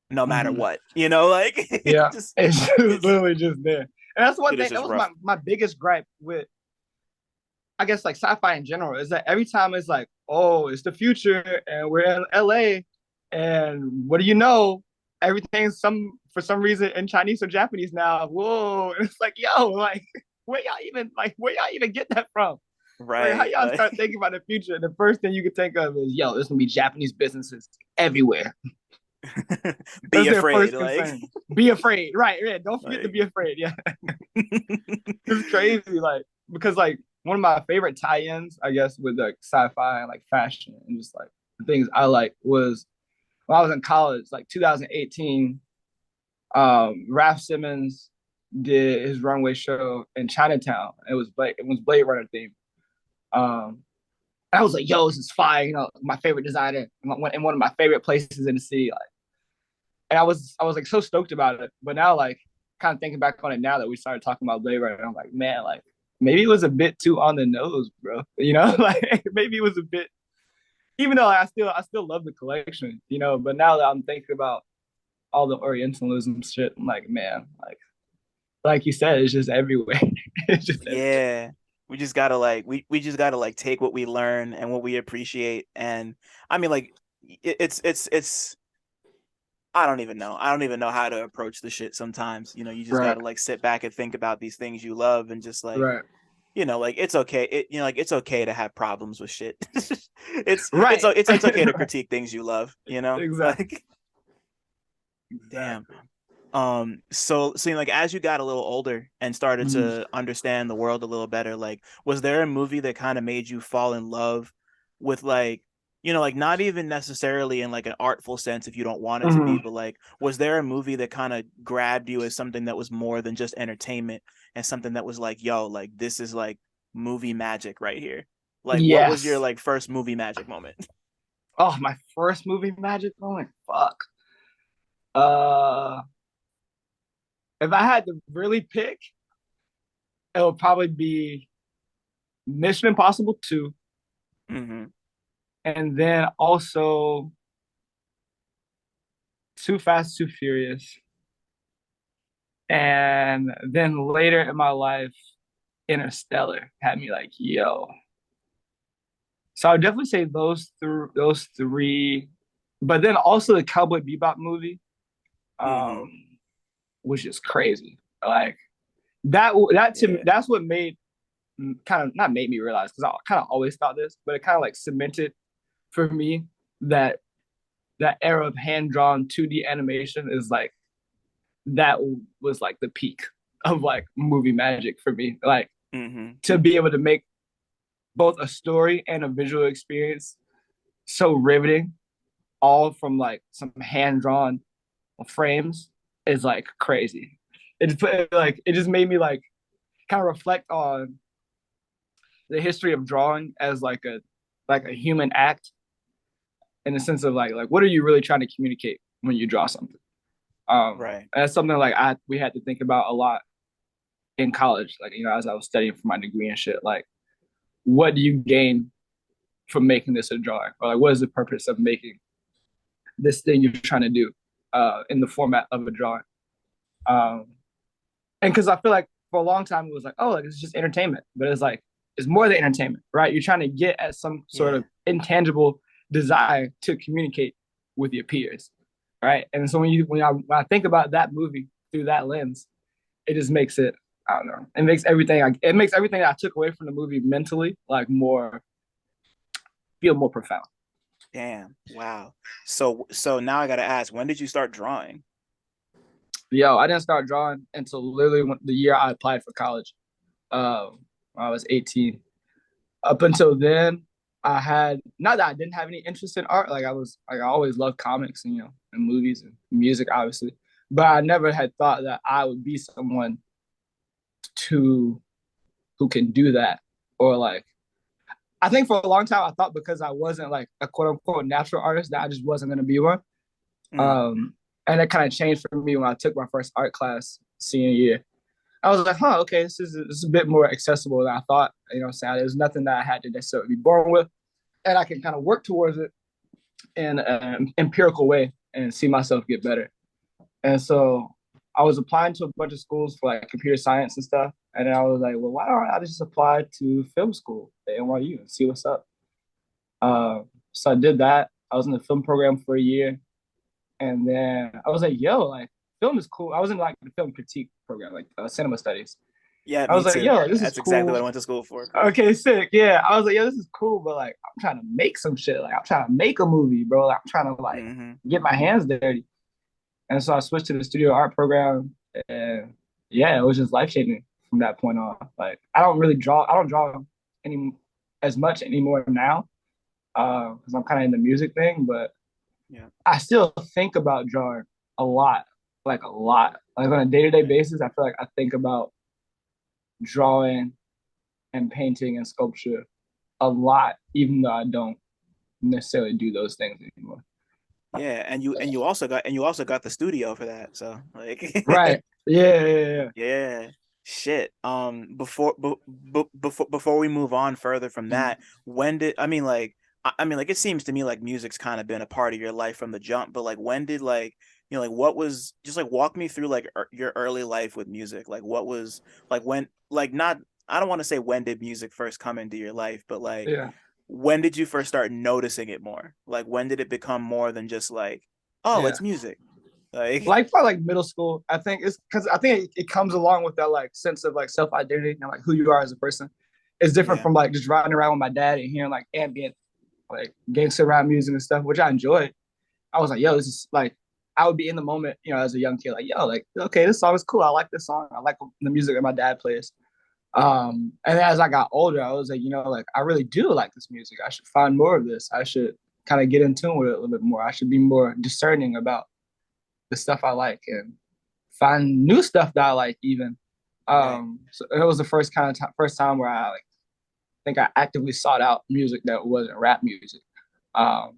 no matter Mm-hmm. what, like it's Yeah. just It's just it's literally just there. And that's one it is thing. That just was rough. my biggest gripe with, I guess, like sci-fi in general, is that every time it's like, oh, it's the future and we're in LA, and what do you know? Everything's for some reason in Chinese or Japanese now. Whoa. And it's like, yo, like where y'all even get that from? Like how Right. y'all Like start thinking about the future? The first thing you can think of is, yo, there's gonna be Japanese businesses everywhere. be That's their afraid. first Like concern. Be afraid. Right, right. Don't forget to like be afraid. Yeah. It's crazy. Like, because like one of my favorite tie-ins, I guess, with like sci-fi and like fashion and just like the things I like was when I was in college, like 2018, Ralph Simmons did his runway show in Chinatown. It was Blade Runner themed. Um, I was like, yo, this is fire, my favorite designer in one of my favorite places in the city. Like, and I was like so stoked about it. But now like kind of thinking back on it now that we started talking about Blade Runner, I'm like, man, like maybe it was a bit too on the nose, bro. Like maybe it was a bit, even though I still love the collection, but now that I'm thinking about all the Orientalism shit, I'm like, man, like you said, it's just everywhere. It's just everywhere. yeah, we just gotta like we just gotta like take what we learn and what we appreciate. And I mean like it's I don't even know how to approach the shit sometimes. You just Right, gotta like sit back and think about these things you love and just like right, like it's okay. Like it's okay to have problems with shit. right. It's okay to Right. critique things you love, Exactly, like damn. exactly. So like as you got a little older and started Mhm. to understand the world a little better, like was there a movie that kind of made you fall in love with like like not even necessarily in like an artful sense if you don't want it to be, Mhm. but like was there a movie that kind of grabbed you as something that was more than just entertainment and something that was like, yo, like this is like movie magic right here. Like what was your Yes. like first movie magic moment? Oh, my first movie magic moment. Fuck. Uh, if I had to really pick, it would probably be Mission Impossible 2, Mm-hmm. and then also Too Fast, Too Furious, and then later in my life, Interstellar had me like, yo. So I would definitely say those three, but then also the Cowboy Bebop movie, Mm-hmm. um, which is crazy. Like that to me, Yeah. that's what made kind of not made me realize, because I kind of always thought this, but it kind of like cemented for me that that era of hand drawn 2D animation is like that was like the peak of like movie magic for me. Like Mm-hmm. to be able to make both a story and a visual experience so riveting, all from like some hand drawn frames, is like crazy. It just made me like kind of reflect on the history of drawing as like a human act, in the sense of like what are you really trying to communicate when you draw something. Right. And that's something like I we had to think about a lot in college, like as I was studying for my degree and shit. Like, what do you gain from making this a drawing, or like what is the purpose of making this thing you're trying to do in the format of a drawing. um and because I feel like for a long time it was like, oh, like it's just entertainment, but it's like it's more than entertainment, right? You're trying to get at some sort Yeah. of intangible desire to communicate with your peers, right? And so when I think about that movie through that lens, it just makes it, I don't know, it makes everything I took away from the movie mentally like more feel more profound. Damn. Wow. So now I gotta ask, when did you start drawing? Yo, I didn't start drawing until literally the year I applied for college. When I was 18. Up until then, I had not that I didn't have any interest in art. Like I always loved comics and and movies and music, obviously. But I never had thought that I would be someone to who can do that. Or like I think for a long time I thought because I wasn't like a quote unquote natural artist that I just wasn't gonna be one. Mm. Um and it kind of changed for me when I took my first art class senior year. I was like, huh, okay, this is a bit more accessible than I thought. You know what I'm saying? There's nothing that I had to necessarily be born with. And I can kind of work towards it in an empirical way and see myself get better. And so I was applying to a bunch of schools for like computer science and stuff. And then I was like, well, why don't I just apply to film school at NYU and see what's up? So I did that. I was in the film program for a year. And then I was like, yo, like film is cool. I was in like the film critique program, like cinema studies. Yeah, I me was like, too. yo, this is That's exactly cool. what I went to school for. Okay, sick. Yeah. I was like, yo, this is cool, but like I'm trying to make some shit. Like I'm trying to make a movie, bro. Like I'm trying to like Hmm. get my hands dirty. And so I switched to the studio art program, and yeah, it was just life changing from that point on. Like I don't really draw. I don't draw any as much anymore now because I'm kind of in the music thing. But Yeah. I still think about drawing a lot, like a lot. Like on a day to day Right. basis, I feel like I think about drawing and painting and sculpture a lot, even though I don't necessarily do those things anymore. Yeah, and you also got the studio for that. So like Right. Yeah. Yeah. Yeah. yeah. Shit. Before we move on further from that, when did I mean like I mean like it seems to me like music's kind of been a part of your life from the jump, but like when did like like what was just like walk me through like your early life with music. Like what was like when like not I don't want to say when did music first come into your life, but like Yeah. when did you first start noticing it more? Like when did it become more than just like, oh, Yeah. it's music? Like, Like probably like middle school. I think it's because I think it comes along with that like sense of like self identity and like who you are as a person. It's different yeah, from like just riding around with my dad and hearing like ambient like gangster rap music and stuff, which I enjoyed. I was like, yo, this is like I would be in the moment, as a young kid, like, yo, like, okay, this song is cool. I like this song. I like the music that my dad plays. And then as I got older, I was like, like I really do like this music. I should find more of this. I should kind of get in tune with it a little bit more. I should be more discerning about the stuff I like and find new stuff that I like even. right. So it was the first time where I like think I actively sought out music that wasn't rap music. Um,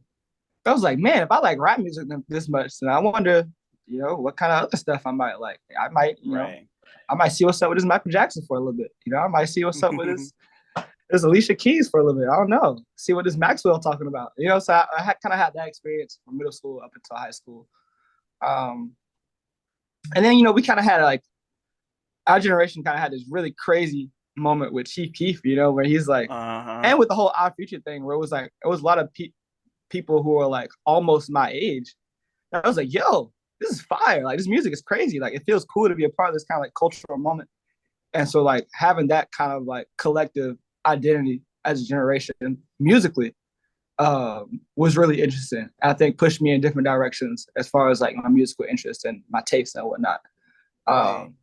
I was like, man, if I like rap music this much, then I wonder, what kind of other stuff I might like. I might, Right. I might see what's up with this Michael Jackson for a little bit. I might see what's up with this Alicia Keys for a little bit. I don't know. See what this Maxwell talking about. So I kind of had that experience from middle school up until high school. Um, and then we kind of had like our generation kind of had this really crazy moment with Chief Keef, where he's like, Uh-huh. and with the whole Our Future thing, where it was like it was a lot of people who are like almost my age. And I was like, yo, this is fire. Like this music is crazy. Like it feels cool to be a part of this kind of like cultural moment. And so like having that kind of like collective identity as a generation musically was really interesting. I think pushed me in different directions as far as like my musical interests and my tastes and whatnot. Right. Um,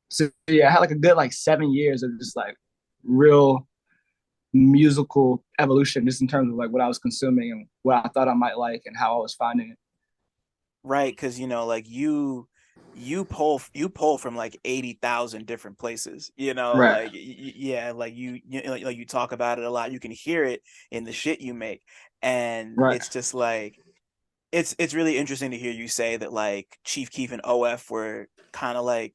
so yeah, I had like a good like 7 years of just like real musical evolution, just in terms of like what I was consuming and what I thought I might like and how I was finding it. Right, because like you pull from like 80,000 different places, Right, like yeah, like like you talk about it a lot. You can hear it in the shit you make. And right, it's just like it's really interesting to hear you say that like Chief Keef and OF were kind of like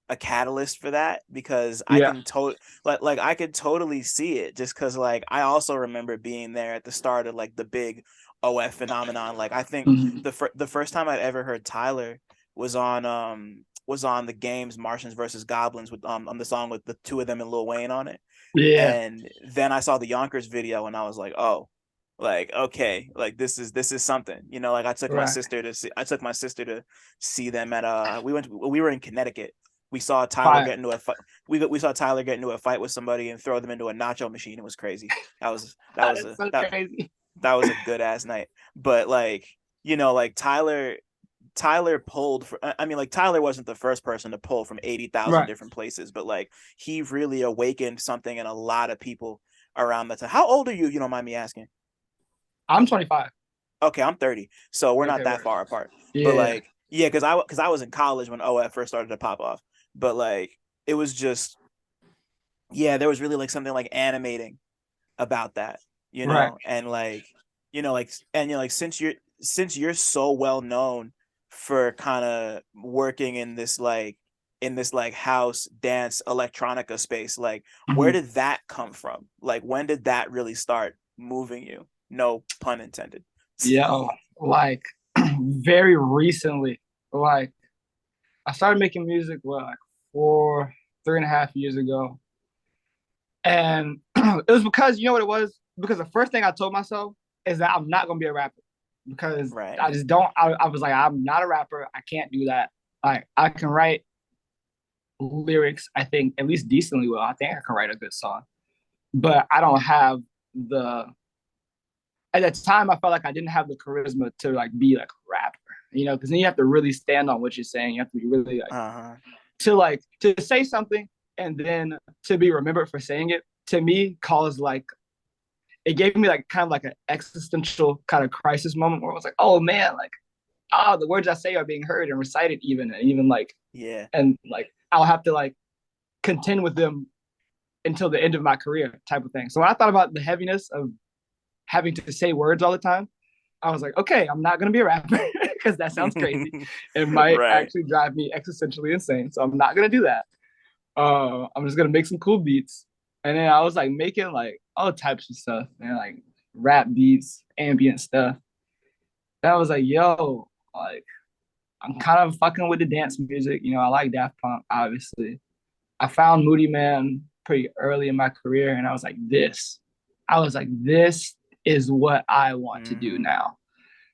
a catalyst for that because I yeah, can like I could totally see it just because like I also remember being there at the start of like the big OF phenomenon. Like I think mm-hmm. the first time I'd ever heard Tyler was on the games Martians versus Goblins with on the song with the two of them and Lil Wayne on it. Yeah, And then I saw the Yonkers video and I was like, oh, like okay, like this is something. Like right, I took my sister to see them at we were in Connecticut. We saw Tyler fire. get into a fight. We saw Tyler get into a fight with somebody and throw them into a nacho machine. It was crazy. That is so crazy. That was a good ass night. But like, like Tyler pulled for, I mean, like Tyler wasn't the first person to pull from 80,000 Right, different places, but like he really awakened something in a lot of people around that time. How old are you? You don't mind me asking? I'm 25. Okay, I'm 30, so we're not Okay, that word. far apart. But Yeah, like, yeah, because I was in college when OF first started to pop off. But like, it was just yeah, there was really like something like animating about that, right. and like, like since you're so well known for kind of working in this like house dance electronica space, like where Mhm. did that come from? Like when did that really start moving you? No pun intended. Yo, like very recently, like I started making music, what, like 3.5 years ago. And it was because, you know what it was? Because the first thing I told myself is that I'm not gonna be a rapper. Because Right. I just don't, I was like, I'm not a rapper. I can't do that. Like I can write lyrics, I think, at least decently well. I think I can write a good song. But I don't have the at that time I felt like I didn't have the charisma to like be like a rapper, because then you have to really stand on what you're saying. You have to be really Uh-huh. like to say something and then to be remembered for saying it, to me caused like it gave me like kind of like an existential kind of crisis moment where I was like, oh man, like the words I say are being heard and recited even like Yeah. and like I'll have to like contend with them until the end of my career type of thing. So when I thought about the heaviness of having to say words all the time, I was like, okay, I'm not gonna be a rapper because that sounds crazy. It might Right. actually drive me existentially insane. So I'm not gonna do that. I'm just gonna make some cool beats. And then I was like making like all types of stuff, man, like rap beats, ambient stuff. And I was like, yo, like I'm kind of fucking with the dance music. I like Daft Punk, obviously. I found Moody Man pretty early in my career, and I was like, this is what I want to do Mm-hmm. now.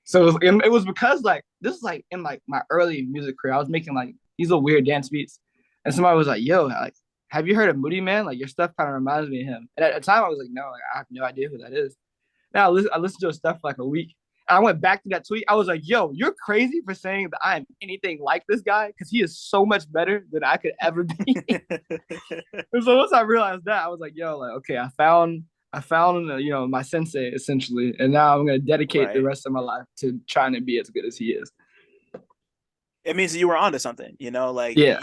So it was because like this is like in like my early music career. I was making like these little weird dance beats, and somebody was like, "Yo, like, have you heard of Moody Man? Like, your stuff kind of reminds me of him." And at the time, I was like, "No, like, I have no idea who that is." Now I listened to his stuff for like a week. And I went back to that tweet. I was like, "Yo, you're crazy for saying that I am anything like this guy because he is so much better than I could ever be." And so once I realized that, I was like, "Yo, like, okay, I found my sensei essentially, and now I'm gonna dedicate the Right. rest of my life to trying to be as good as he is." It means that you were onto something, like Yeah,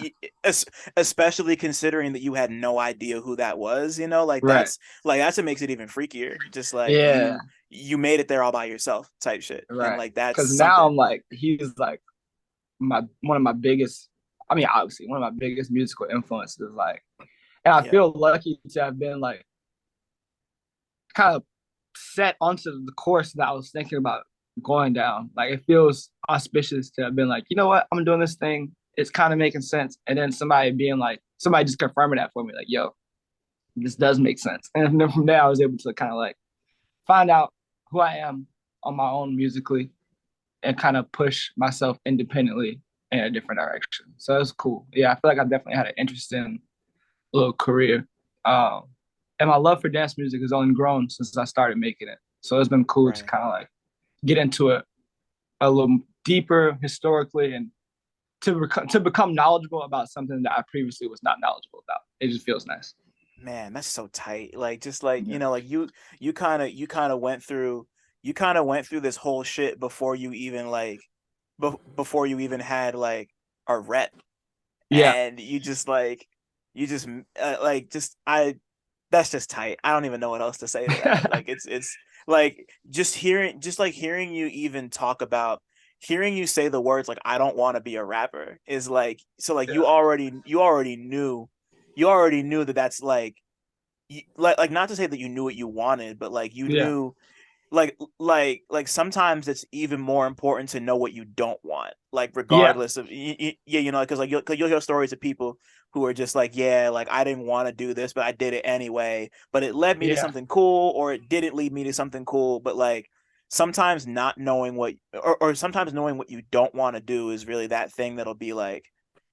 especially considering that you had no idea who that was, right. like that's what makes it even freakier. Just like Yeah, you made it there all by yourself type shit. And right. like that's Because now something. I'm like, he's like my one of my biggest. I mean, obviously, one of my biggest musical influences. Like, and I Yeah. feel lucky to have been like kind of set onto the course that I was thinking about going down. Like, it feels auspicious to have been like, you know what, I'm doing this thing. It's kind of making sense, and then somebody just confirming that for me, like, yo, this does make sense. And then from there, I was able to kind of like find out who I am on my own musically and kind of push myself independently in a different direction. So it's cool. Yeah, I feel like I definitely had an interesting little career. Um, and my love for dance music has only grown since I started making it. So it's been cool to Right. kind of like get into it a little deeper historically and to become knowledgeable about something that I previously was not knowledgeable about. It just feels nice. Man, that's so tight. Like just like, Yeah. like you kind of went through this whole shit before you even like before you even had like a rep, Yeah. and you just like just I that's just tight. I don't even know what else to say to that. Like it's like just hearing you even talk about hearing you say the words like I don't want to be a rapper is like so like Yeah. you already knew that that's like not to say that you knew what you wanted, but like you Yeah. knew like sometimes it's even more important to know what you don't want, like Yeah. regardless of yeah, because like you'll hear stories of people who are just like, yeah, like I didn't want to do this but I did it anyway, but it led me to Yeah. something cool, or it didn't lead me to something cool. But like sometimes not knowing what or sometimes knowing what you don't want to do is really that thing that'll be like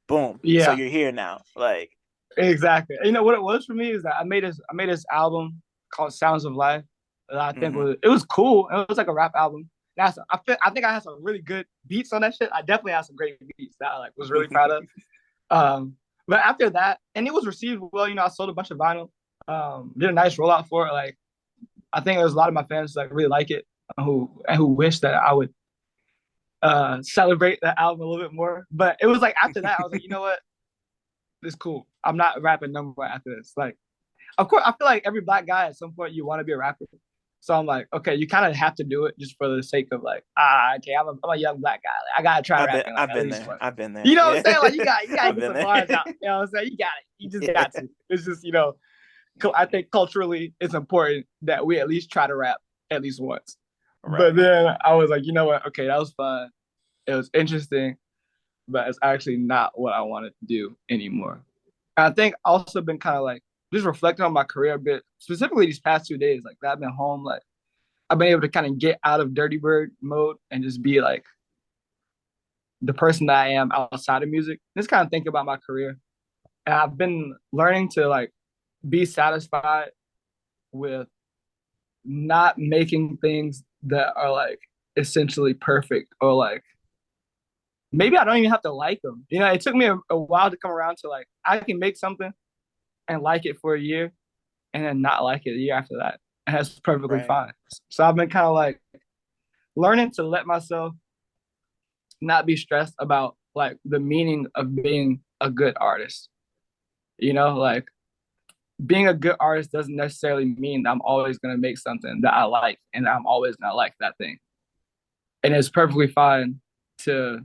boom, so Yeah. you're here now, like Exactly. You know what it was for me is that I made this album called Sounds of Life that I think mm-hmm, was cool. It was like a rap album. That's I think I had some really good beats on that shit. I definitely had some great beats that I like was really proud of. Um, but after that, and it was received well. I sold a bunch of vinyl. Did a nice rollout for it. Like I think there's a lot of my fans like really like it, who wish that I would celebrate that album a little bit more. But it was like after that, I was like, you know what, this is cool. I'm not rapping no more after this. Like, of course, I feel like every black guy at some point you want to be a rapper. So I'm like, okay, you kind of have to do it just for the sake of like, okay, I'm a young black guy. Like, I gotta try rapping like I've at been least there. once. I've been there. You know what I'm Yeah. saying? Like you gotta I've get been the there. bars out. You know what I'm saying? You got it. You just got Yeah. to. It's just I think culturally it's important that we at least try to rap at least once. But Right. then I was like, you know what? Okay, that was fun. It was interesting, but it's actually not what I wanted to do anymore. And I think also been kind of like just reflecting on my career a bit, specifically these past 2 days. Like that I've been home, like I've been able to kind of get out of Dirty Bird mode and just be like the person that I am outside of music. Just kind of think about my career. And I've been learning to like be satisfied with not making things that are like essentially perfect or like maybe I don't even have to like them. You know, it took me a while to come around to like I can make something and like it for a year and then not like it a year after that. And that's perfectly Right. fine. So I've been kind of like learning to let myself not be stressed about like the meaning of being a good artist. You know, like being a good artist doesn't necessarily mean that I'm always gonna make something that I like and I'm always gonna like that thing. And it's perfectly fine to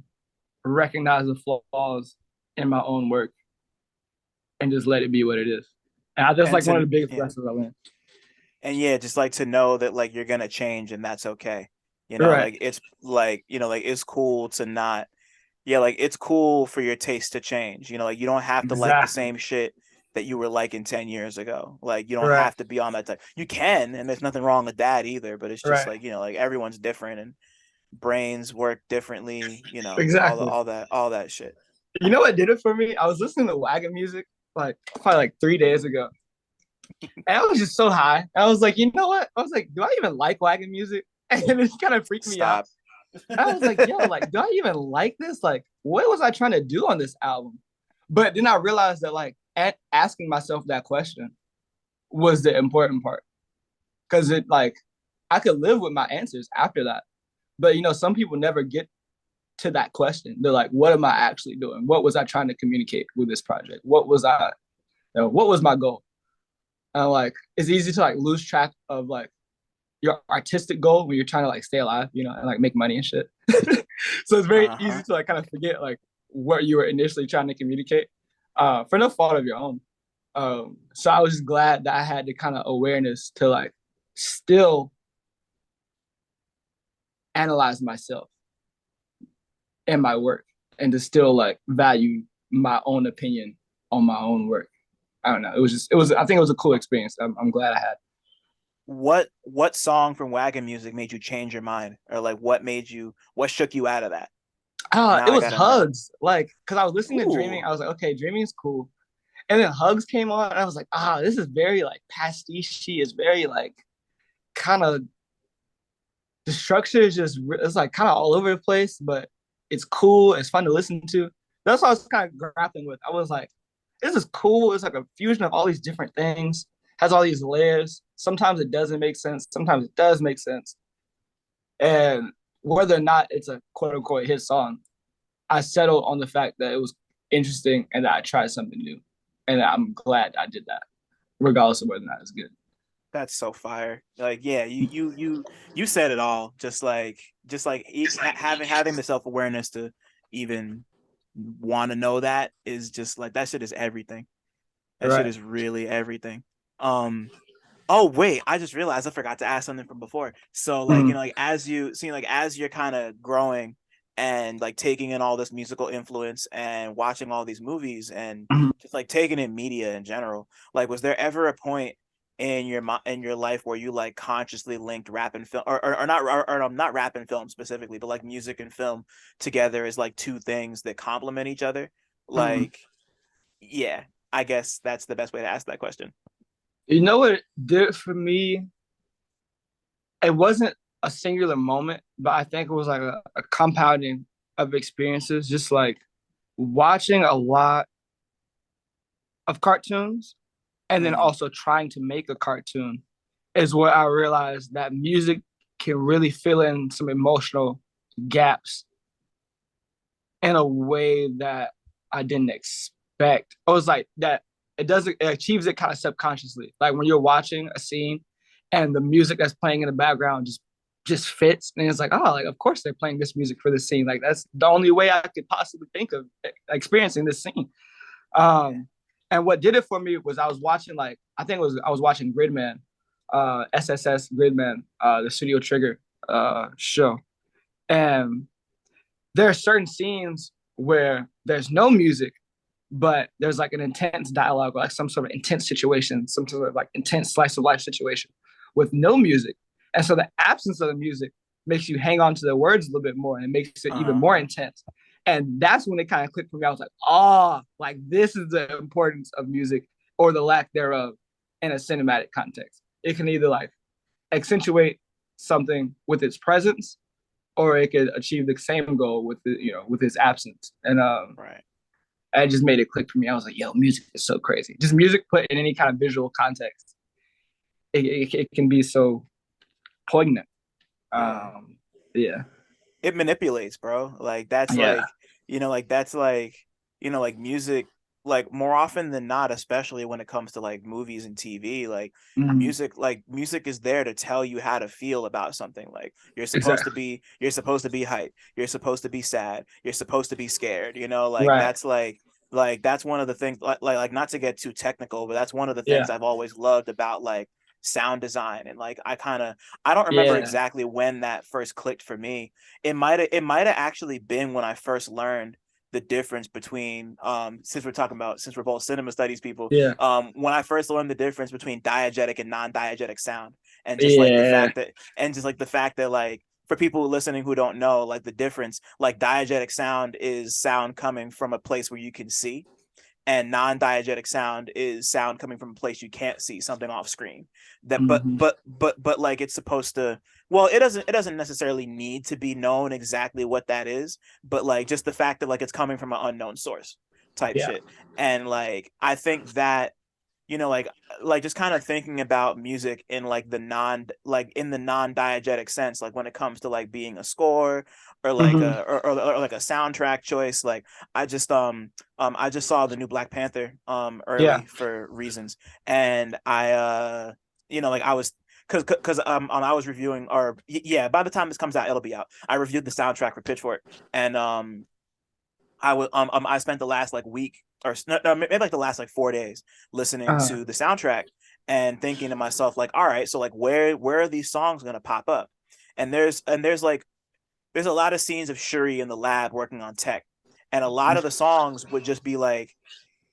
recognize the flaws in my own work and just let it be what it is. And that's And like one of to the biggest yeah. lessons I learned. And yeah, just like to know that like you're gonna change and that's okay. You know, Right. like it's like, like it's cool to not, yeah, like it's cool for your taste to change. Like you don't have to like the Exactly. same shit that you were liking 10 years ago. Like you don't Right. have to be on that type. You can, and there's nothing wrong with that either, but it's just Right. like, like everyone's different and brains work differently, Exactly. all that shit. You know what did it for me? I was listening to Wagenmuzik like probably like 3 days ago. And I was just so high. And I was like, you know what? I was like, do I even like Wagenmuzik? And it kind of freaked me out. Stop. I was like, yo, like, do I even like this? Like, what was I trying to do on this album? But then I realized that like asking myself that question was the important part. Cause it like I could live with my answers after that. But some people never get to that question. They're like, what am I actually doing? What was I trying to communicate with this project? What was my goal? And like it's easy to like lose track of like your artistic goal when you're trying to like stay alive, and like make money and shit. So it's very easy Uh-huh. to like kind of forget like what you were initially trying to communicate, for no fault of your own. So I was just glad that I had the kind of awareness to like still analyze myself and my work and to still like value my own opinion on my own work. I don't know. I think it was a cool experience. I'm glad I had. What song from Wagon Music made you change your mind? Or like what shook you out of that? It Now I was gotta know. Hugs. Like, cause I was listening to Dreaming. Ooh. I was like, okay, Dreaming is cool. And then Hugs came on, and I was like, this is very like pastiche. It's very like kind of the structure is just it's like kind of all over the place, but it's cool. It's fun to listen to. That's what I was kind of grappling with. I was like, this is cool. It's like a fusion of all these different things. Has all these layers. Sometimes it doesn't make sense. Sometimes it does make sense. And whether or not it's a quote unquote hit song, I settled on the fact that it was interesting and that I tried something new. And I'm glad I did that, regardless of whether or not it's good. That's so fire. Like, yeah, you said it all. Having the self awareness to even want to know that is just like that shit is everything. That shit Right. is really everything. Um, oh wait, I just realized I forgot to ask something from before. So like, Mm-hmm. like as you see, like as you're kind of growing and like taking in all this musical influence and watching all these movies and Mm-hmm. just like taking in media in general, like was there ever a point in your life where you like consciously linked rap and film or not not rap and film specifically, but like music and film together as like two things that complement each other? Mm-hmm. Like, yeah, I guess that's the best way to ask that question. You know what it did for me? It wasn't a singular moment, but I think it was like a compounding of experiences, just like watching a lot of cartoons and then Mm, also trying to make a cartoon is where I realized that music can really fill in some emotional gaps in a way that I didn't expect. I was like that it achieves it kind of subconsciously. Like when you're watching a scene and the music that's playing in the background just fits, and it's like, oh, like of course they're playing this music for this scene. Like that's the only way I could possibly think of experiencing this scene. yeah. And what did it for me was I was watching like I was watching Gridman, SSS Gridman, the Studio Trigger show, and there are certain scenes where there's no music, but there's like an intense dialogue, like some sort of intense situation, some sort of like intense slice of life situation with no music. And so the absence of the music makes you hang on to the words a little bit more and it makes it even more Uh-huh. intense. And that's when it kind of clicked for me. I was like, oh, like this is the importance of music or the lack thereof in a cinematic context. It can either like accentuate something with its presence or it could achieve the same goal with with his absence. And Right. it just made it click for me. I was like, yo, music is so crazy. Just music put in any kind of visual context, it can be so poignant. Yeah. Um, yeah, It manipulates, bro. Like that's yeah, like, like that's like, like music, like more often than not, especially when it comes to like movies and TV, mm-hmm. like music is there to tell you how to feel about something. Like Exactly. you're supposed to be hyped, you're supposed to be sad, you're supposed to be scared, like Right. that's one of the things like not to get too technical, but that's one of the things Yeah. I've always loved about like sound design. And like I don't remember Yeah. exactly when that first clicked for me. It might have actually been when I first learned the difference between since we're both cinema studies people, Yeah. when I first learned the difference between diegetic and non-diegetic sound. And just like the Yeah. fact that and just like the fact that like for people listening who don't know, like the difference, like diegetic sound is sound coming from a place where you can see, and non-diegetic sound is sound coming from a place you can't see, something off screen. That Mm-hmm. but like it's supposed to, well, it doesn't necessarily need to be known exactly what that is, but like just the fact that like it's coming from an unknown source type Yeah. shit. And like I think that, like just kind of thinking about music in like in the non-diegetic sense, like when it comes to like being a score or like Mm-hmm. or like a soundtrack choice. Like I just I just saw the new Black Panther Yeah. early for reasons. And like I was because I was reviewing, or yeah, by the time this comes out it'll be out. I reviewed the soundtrack for Pitchfork. And I spent the last like week, or no, maybe like the last like 4 days listening Uh, to the soundtrack and thinking to myself like, all right, so like where are these songs gonna pop up? And there's a lot of scenes of Shuri in the lab working on tech, and a lot of the songs would just be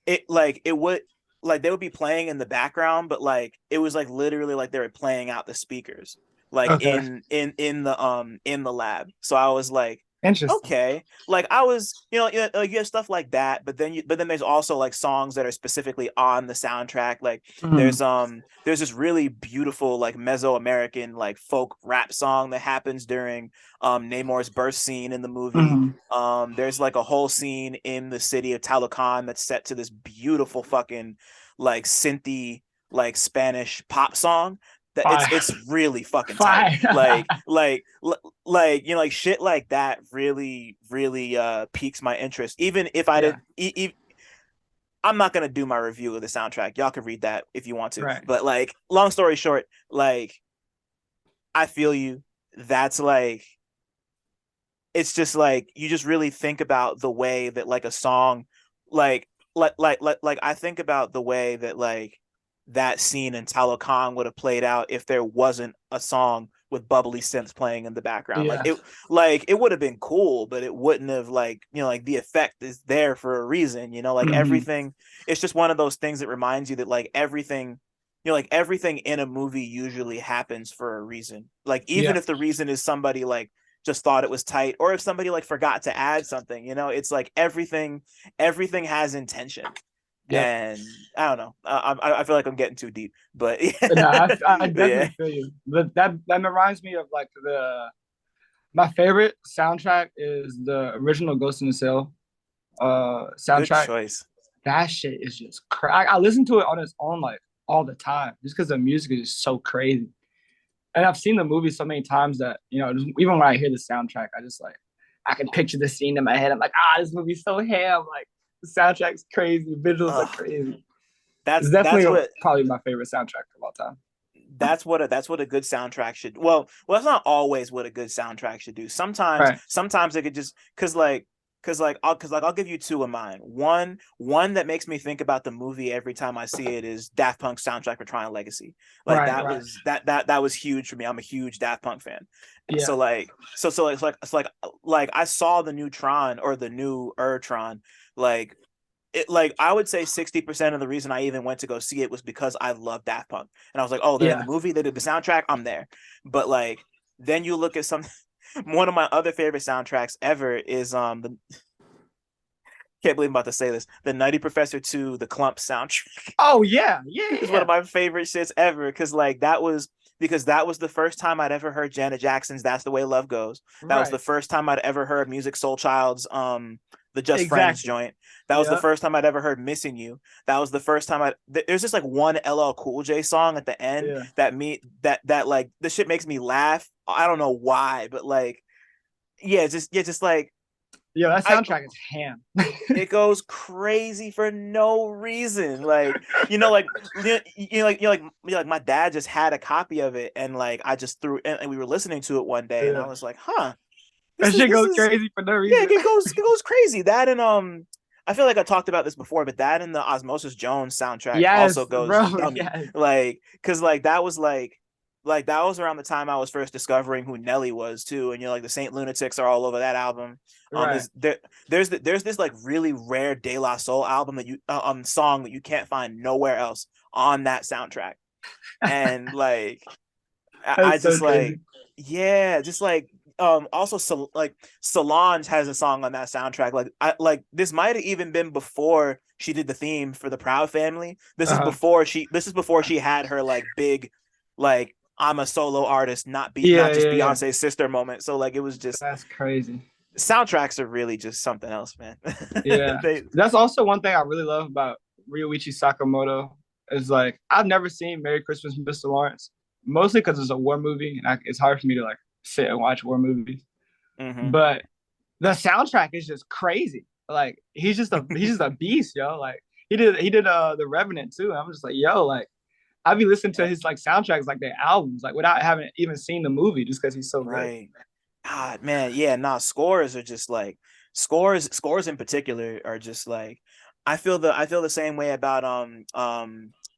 it would like they would be playing in the background, but like it was like literally like they were playing out the speakers like okay. in the lab. So I was like, Interesting. okay, like I was, like you have stuff like that, but then there's also like songs that are specifically on the soundtrack. Like Mm-hmm. there's this really beautiful like Mesoamerican like folk rap song that happens during Namor's birth scene in the movie. Mm-hmm. There's like a whole scene in the city of Talocan that's set to this beautiful fucking like synthy like Spanish pop song that Fine. it's really fucking tight. Fine. Like shit like that really piques my interest. Even if I Yeah. didn't I'm not gonna do my review of the soundtrack. Y'all can read that if you want to. Right. But like long story short, like I feel you. That's like it's just like you just really think about the way that like a song like I think about the way that like that scene in Talocan would have played out if there wasn't a song with bubbly synths playing in the background. Yeah. Like it would have been cool, but it wouldn't have like, like the effect is there for a reason, like Mm-hmm. everything. It's just one of those things that reminds you that like everything, like everything in a movie usually happens for a reason. Like even Yeah. if the reason is somebody like just thought it was tight, or if somebody like forgot to add something, it's like everything has intention. Yep. And I don't know, I feel like I'm getting too deep, but No, yeah. I But yeah, definitely feel you. But that reminds me of like the my favorite soundtrack is the original Ghost in the Shell good soundtrack. choice. That shit is just crazy. I listened to it on its own like all the time, just because the music is just so crazy. And I've seen the movie so many times that just, even when I hear the soundtrack, I just like I can picture the scene in my head. I'm like, this movie's so ham. Like the soundtrack's crazy, visuals are Ugh, crazy. It's that's definitely what probably my favorite soundtrack of all time. that's what a good soundtrack should. Well, it's not always what a good soundtrack should do. Right. Sometimes it could just I'll give you two of mine. One that makes me think about the movie every time I see it is Daft Punk's soundtrack for Tron Legacy. Like Right. that Right. was that was huge for me. I'm a huge Daft Punk fan. So Yeah. like I saw the new Tron or the new Tron, like I would say 60% of the reason I even went to go see it was because I love Daft Punk. And I was like, oh, they're in the Yeah. movie, they did the soundtrack, I'm there. But like then you look at some one of my other favorite soundtracks ever is the can't believe I'm about to say this. The Nutty Professor 2, the Clump soundtrack Oh yeah. Yeah. is one of Yeah. my favorite shits ever. Because that was the first time I'd ever heard Janet Jackson's "That's the Way Love Goes." That was the Right. first time I'd ever heard Music Soul Child's "The Just Friends" Exactly. joint. That was the Yeah. first time I'd ever heard "Missing You." That was the first time there's just like one LL Cool J song at the end Yeah. that like the shit makes me laugh. I don't know why, but like just like Yeah. That I soundtrack is ham. it goes crazy for no reason. Like, my dad just had a copy of it, and like I just threw, and we were listening to it one day, and I Yeah. was like, huh, That shit this goes is crazy for no yeah, reason. it goes crazy. That and I feel like I talked about this before, but that and the Osmosis Jones soundtrack also Yes, goes bro. dummy. Yes. Like, cause like that was around the time I was first discovering who Nelly was too, and like the Saint Lunatics are all over that album. Right. Is there there's this like really rare De La Soul album that you song that you can't find nowhere else on that soundtrack, and like I That's so just crazy. like yeah, just like also like Solange has a song on that soundtrack. Like I like this might have even been before she did the theme for the Proud Family. Uh-huh. This is before she had her like big like I'm a solo artist, not Yeah, just yeah, yeah. Beyonce's sister moment. So like it was just That's crazy. soundtracks are really just something else, man. Yeah. they That's also one thing I really love about Ryuichi Sakamoto is like I've never seen Merry Christmas, Mr. Lawrence, mostly because it's a war movie and it's hard for me to like sit and watch war movies. mm-hmm. But the soundtrack is just crazy. Like he's just a beast, yo. Like he did the Revenant too. And I'm just like, yo, like I'd be listening to Yep. his like soundtracks, like their albums, like without having even seen the movie, just because he's so good. Right. God, man, yeah, nah, scores are just like scores in particular are just like I feel the same way about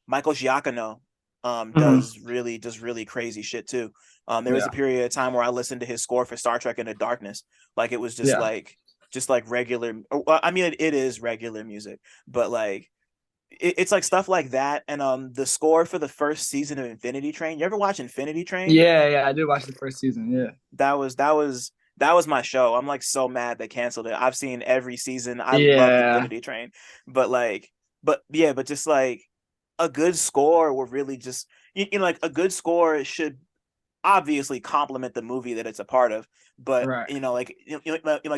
Michael Giacchino Mm-hmm. does really crazy shit too. There was a Yeah, period of time where I listened to his score for Star Trek Into Darkness. Like it was yeah, just like regular well, I mean it is regular music, but like it's like stuff like that and the score for the first season of Infinity Train. You ever watch Infinity Train? yeah, yeah. I did watch the first season. Yeah, That was my show. I'm like so mad they canceled it. I've seen every season. I loved yeah, Infinity Train, but like, but yeah, but just like a good score will really just like a good score should obviously complement the movie that it's a part of. But right. like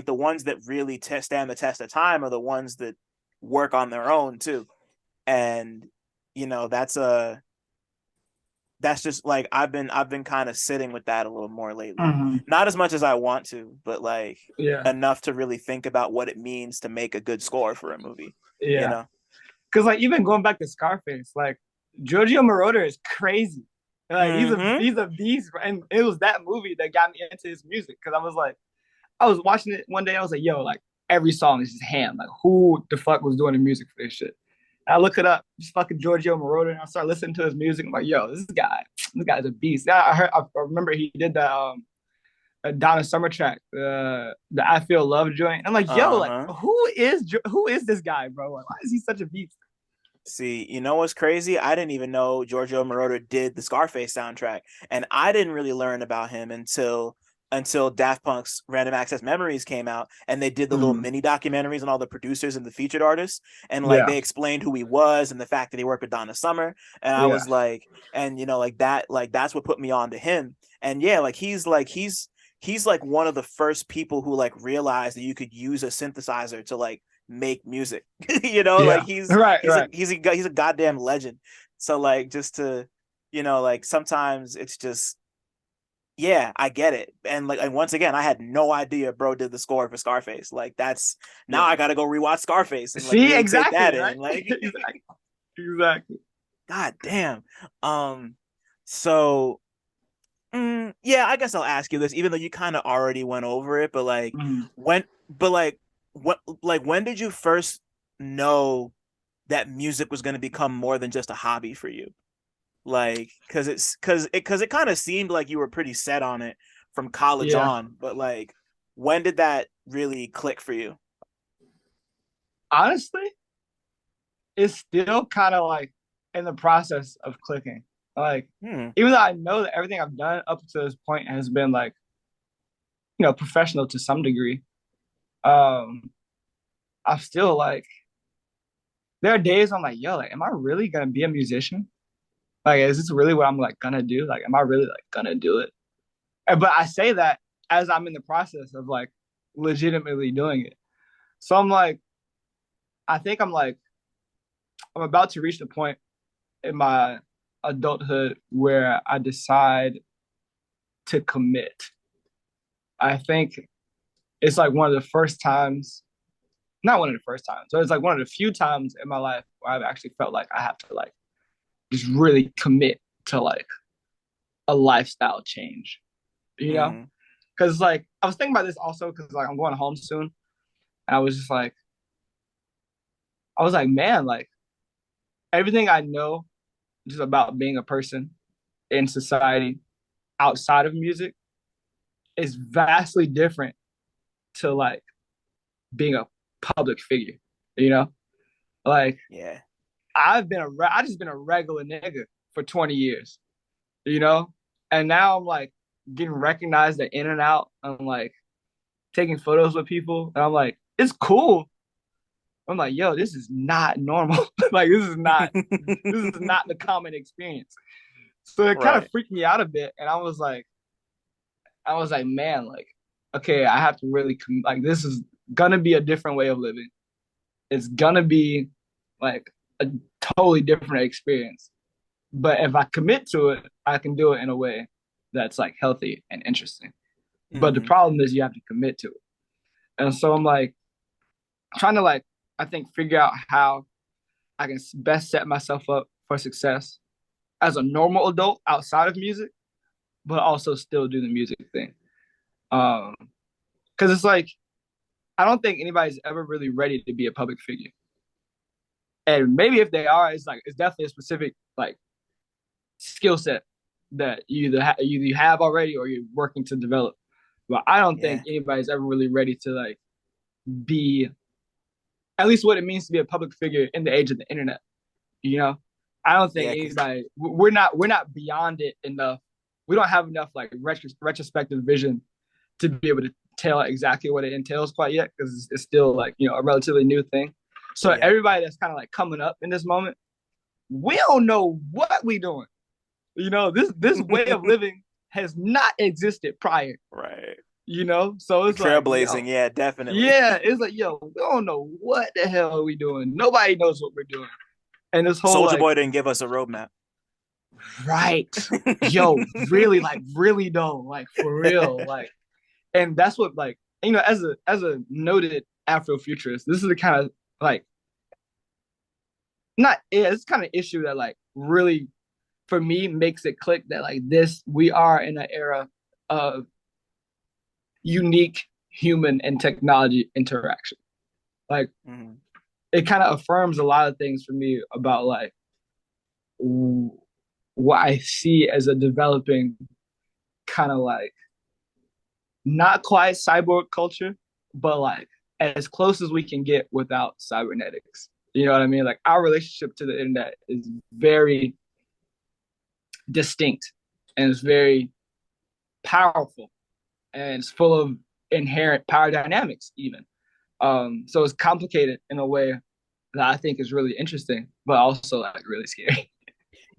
the ones that really stand the test of time are the ones that work on their own too. And that's a that's just like I've been kind of sitting with that a little more lately. Mm-hmm. Not as much as I want to, but like Yeah, enough to really think about what it means to make a good score for a movie, you yeah. know? Because like even going back to Scarface, like Giorgio Moroder is crazy. Like Mm-hmm. he's a beast, and it was that movie that got me into his music. Because I was watching it one day. I was like, yo, like every song is just ham. Like who the fuck was doing the music for this shit? And I look it up, just fucking Giorgio Moroder, and I start listening to his music. I'm like, yo, this guy's a beast. Yeah, I remember he did that Donna Summer track, the I Feel Love joint. I'm like, yo, like Uh-huh. who is this guy, bro? Like, why is he such a beast? See, you know what's crazy? I didn't even know Giorgio Moroder did the Scarface soundtrack, and I didn't really learn about him until Daft Punk's Random Access Memories came out, and they did the little Mm-hmm. mini documentaries on all the producers and the featured artists, and like Yeah, they explained who he was and the fact that he worked with Donna Summer, and I yeah, was like, and like that, like that's what put me on to him, and yeah, like he's like one of the first people who like realized that you could use a synthesizer to like make music. You know, like Yeah. Right. Right. he's a goddamn legend. So like just to, you know, like sometimes it's just, yeah, I get it. And like, and once again, I had no idea bro did the score for Scarface. Like that's, now I Yeah. gotta go rewatch Scarface and like See, really take exactly, that right? in. Like Exactly. Exactly. god damn. Um so yeah, I guess I'll ask you this, even though you kind of already went over it, but like Mhm. when, but like when did you first know that music was going to become more than just a hobby for you? Like, because it kind of seemed like you were pretty set on it from college Yeah. on, but like, when did that really click for you? Honestly, it's still kind of like in the process of clicking. Like, Hmm. even though I know that everything I've done up to this point has been like, professional to some degree, um, I'm still like, there are days I'm like, yo, like, am I really gonna be a musician? Like, is this really what I'm like gonna do? Like, am I really like gonna do it? But I say that as I'm in the process of like legitimately doing it. So I'm like, I think I'm about to reach the point in my adulthood where I decide to commit. I think it's like one of the first times, not one of the first times, so it's like one of the few times in my life where I've actually felt like I have to like just really commit to like a lifestyle change, you know? Hmm. Because like I was thinking about this also because like I'm going home soon, and I was just like, I was like, man, like everything I know just about being a person in society outside of music is vastly different to like being a public figure, you know? Like Yeah. I just been a regular nigga for 20 years, you know? And now I'm like getting recognized at In and Out. I'm like taking photos with people and I'm like, it's cool. I'm like, yo, this is not normal. Like this is not the common experience. So it kind of Right. freaked me out a bit. And I was like, man, like, okay, I have to really like this is gonna be a different way of living. It's gonna be like a totally different experience. But if I commit to it, I can do it in a way that's like healthy and interesting. But the Hmm. problem is you have to commit to it. And so I'm like trying to like I think figure out how I can best set myself up for success as a normal adult outside of music, but also still do the music thing. Because it's like I don't think anybody's ever really ready to be a public figure. And maybe if they are, it's like it's definitely a specific like skill set that you have already or you're working to develop. But I don't think Yeah. anybody's ever really ready to like be at least what it means to be a public figure in the age of the internet. You know, I don't think Yeah. Cause anybody we're not beyond it enough. We don't have enough like retrospective vision to be able to tell exactly what it entails quite yet because it's still like a relatively new thing. So yeah. everybody that's kind of like coming up in this moment, we don't know what we doing. This way of living has not existed prior. Right. So it's like, Trailblazing. Yeah, definitely. yeah, it's like, we don't know what the hell are we doing. Nobody knows what we're doing. And this whole Soldier like, Boy didn't give us a roadmap. right, yo, really, like, really though, like for real, like, and that's what like, as a noted Afrofuturist, this is the kind of like, not yeah, it's kind of issue that like really for me makes it click that like this we are in an era of unique human and technology interaction. Like Mhm. it kind of affirms a lot of things for me about like what I see as a developing kind of like not quite cyborg culture, but like as close as we can get without cybernetics. You know what I mean? Like our relationship to the internet is very distinct and it's very powerful and it's full of inherent power dynamics even. So it's complicated in a way that I think is really interesting, but also like really scary.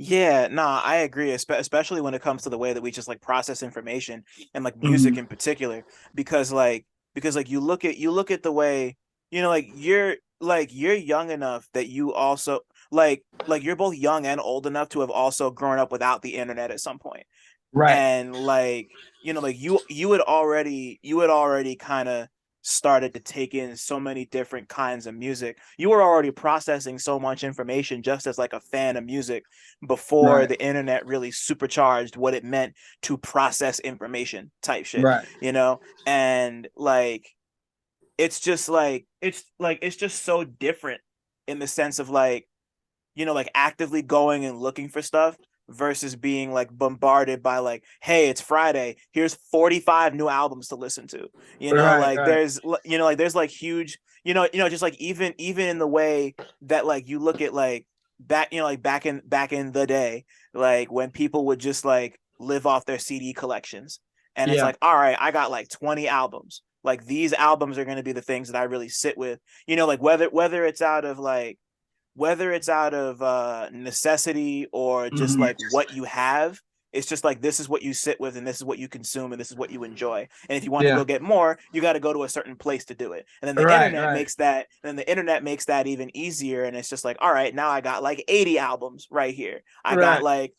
Yeah, nah, I agree, especially when it comes to the way that we just like process information and like music Mm-hmm. in particular, because like you look at the way. you're young enough that you also like you're both young and old enough to have also grown up without the internet at some point. Right, And like like you had already kind of started to take in so many different kinds of music. You were already processing so much information just as like a fan of music before right, the internet really supercharged what it meant to process information type shit, right, and it's just so different in the sense of like like actively going and looking for stuff versus being like bombarded by like, hey, it's Friday, here's 45 new albums to listen to. right, Like right. there's like huge, just like even in the way that like you look at like like back in the day, like when people would just like live off their CD collections. And it's Yeah. like, all right, I got like 20 albums. Like these albums are going to be the things that I really sit with. Like whether it's out of necessity or just Hmm. like what you have. It's just like this is what you sit with and this is what you consume and this is what you enjoy. And if you want to Yeah. go get more, you got to go to a certain place to do it. And then the Right, internet right, makes that and then the internet makes that even easier. And it's just like, all right, now I got like 80 albums right here. I got right.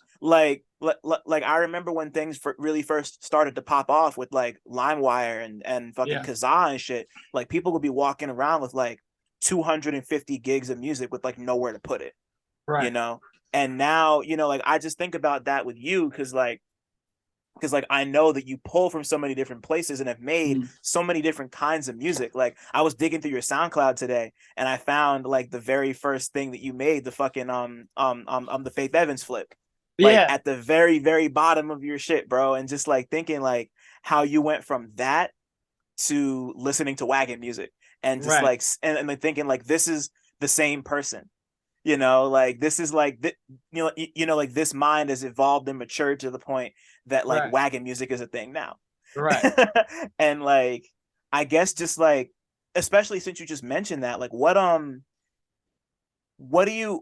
like I remember when things really first started to pop off with like LimeWire and fucking Yeah. Kazaa and shit. Like people would be walking around with like 250 gigs of music with like nowhere to put it, you Right. know? And now, like I just think about that with you because like I know that you pull from so many different places and have made Mm. so many different kinds of music. Like I was digging through your SoundCloud today and I found like the very first thing that you made, the fucking the Faith Evans flip. Like Yeah. at the very, very bottom of your shit, bro. And just like thinking like how you went from that to listening to Wagenmuzik and just Right. like and like thinking like this is the same person, like this is like like this mind has evolved and matured to the point that like Right. Wagenmuzik is a thing now. Right. And like I guess just like especially since you just mentioned that, like what do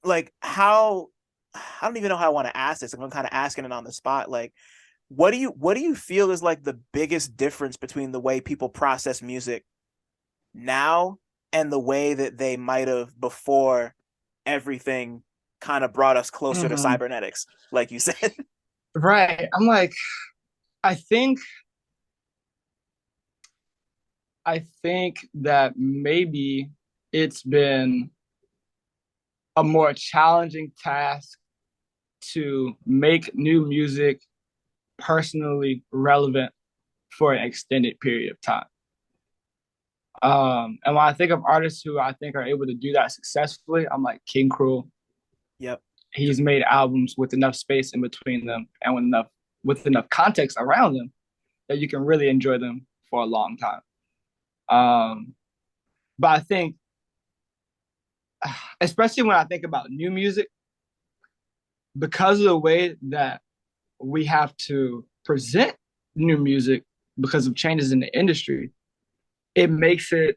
like how I don't even know how I want to ask this. I'm kind of asking it on the spot. Like what do you feel is like the biggest difference between the way people process music now and the way that they might have before everything kind of brought us closer to Hmm. cybernetics, like you said? Right. I'm like, I think, I think that maybe it's been a more challenging task to make new music personally relevant for an extended period of time. And when I think of artists who I think are able to do that successfully, I'm like King Cruel. Yep. He's made albums with enough space in between them and with enough context around them that you can really enjoy them for a long time. Um, but I think, especially when I think about new music, because of the way that we have to present new music because of changes in the industry, it makes it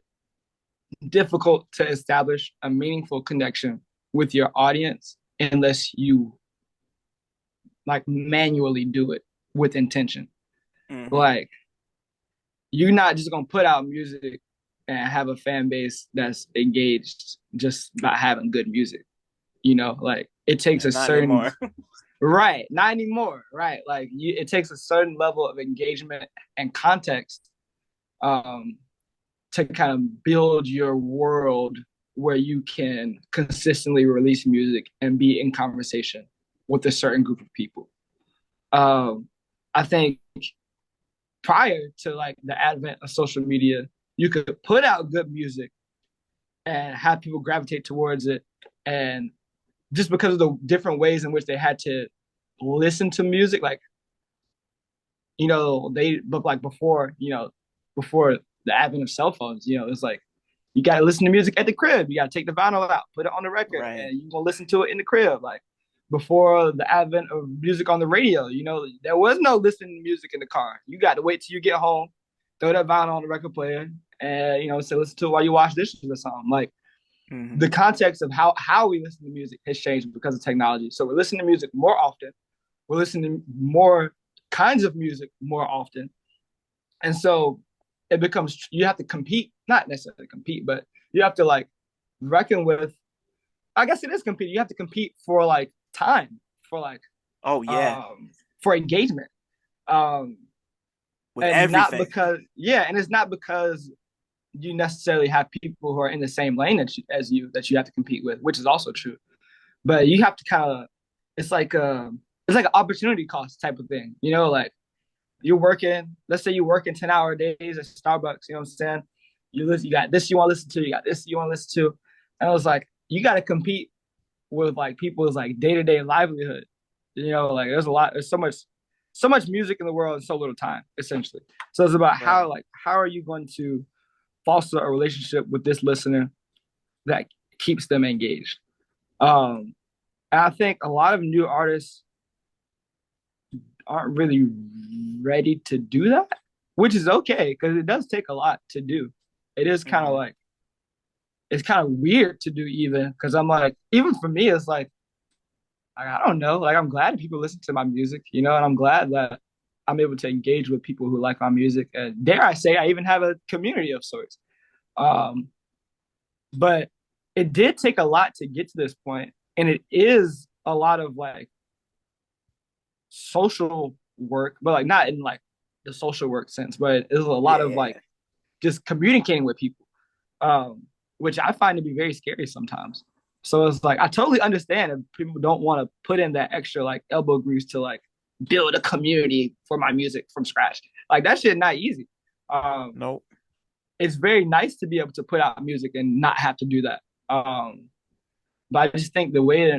difficult to establish a meaningful connection with your audience unless you like manually do it with intention. Mm-hmm. Like you're not just gonna put out music and have a fan base that's engaged just by having good music. Like it takes Yeah, a not certain anymore. right, not anymore, right? Like it takes a certain level of engagement and context um, to kind of build your world where you can consistently release music and be in conversation with a certain group of people. Um, I think prior to like the advent of social media, you could put out good music and have people gravitate towards it. And just because of the different ways in which they had to listen to music, like, but like before the advent of cell phones, it's like you got to listen to music at the crib. You got to take the vinyl out, put it on the record, Right. and you're going to listen to it in the crib. Like before the advent of music on the radio, there was no listening to music in the car. You got to wait till you get home, throw that vinyl on the record player, and, say, listen to it while you wash dishes or something. Like Mm-hmm. the context of how we listen to music has changed because of technology. So we're listening to music more often. We're listening to more kinds of music more often. And so it becomes you have to compete, not necessarily compete, but you have to like reckon with. I guess it is compete. You have to compete for like time, for like Oh yeah, um for engagement. Um with and not everything. because yeah, and it's not because you necessarily have people who are in the same lane as you that you have to compete with, which is also true. But you have to kind of it's like an opportunity cost type of thing, you know, like you're working, let's say you're working 10-hour days at Starbucks, you know what I'm saying? You got this you want to listen to, you got this you want to listen to. And I was like, you got to compete with like people's like day-to-day livelihood. You know, like there's so much music in the world and so little time, essentially. So it's about Right. how are you going to foster a relationship with this listener that keeps them engaged. Um, and I think a lot of new artists aren't really ready to do that, which is okay because it does take a lot to do. It is kind of Hmm. like it's kind of weird to do even because I'm like even for me it's like I don't know like I'm glad people listen to my music, you know, and I'm glad that I'm able to engage with people who like my music and dare I say I even have a community of sorts. Um, but it did take a lot to get to this point, and it is a lot of like social work, but like not in like the social work sense, but it is a lot Yeah, of yeah, like yeah. just communicating with people, which I find to be very scary sometimes. So it's like I totally understand if people don't want to put in that extra like elbow grease to like build a community for my music from scratch. Like that shit not easy. Um, Nope. it's very nice to be able to put out music and not have to do that. But I just think the way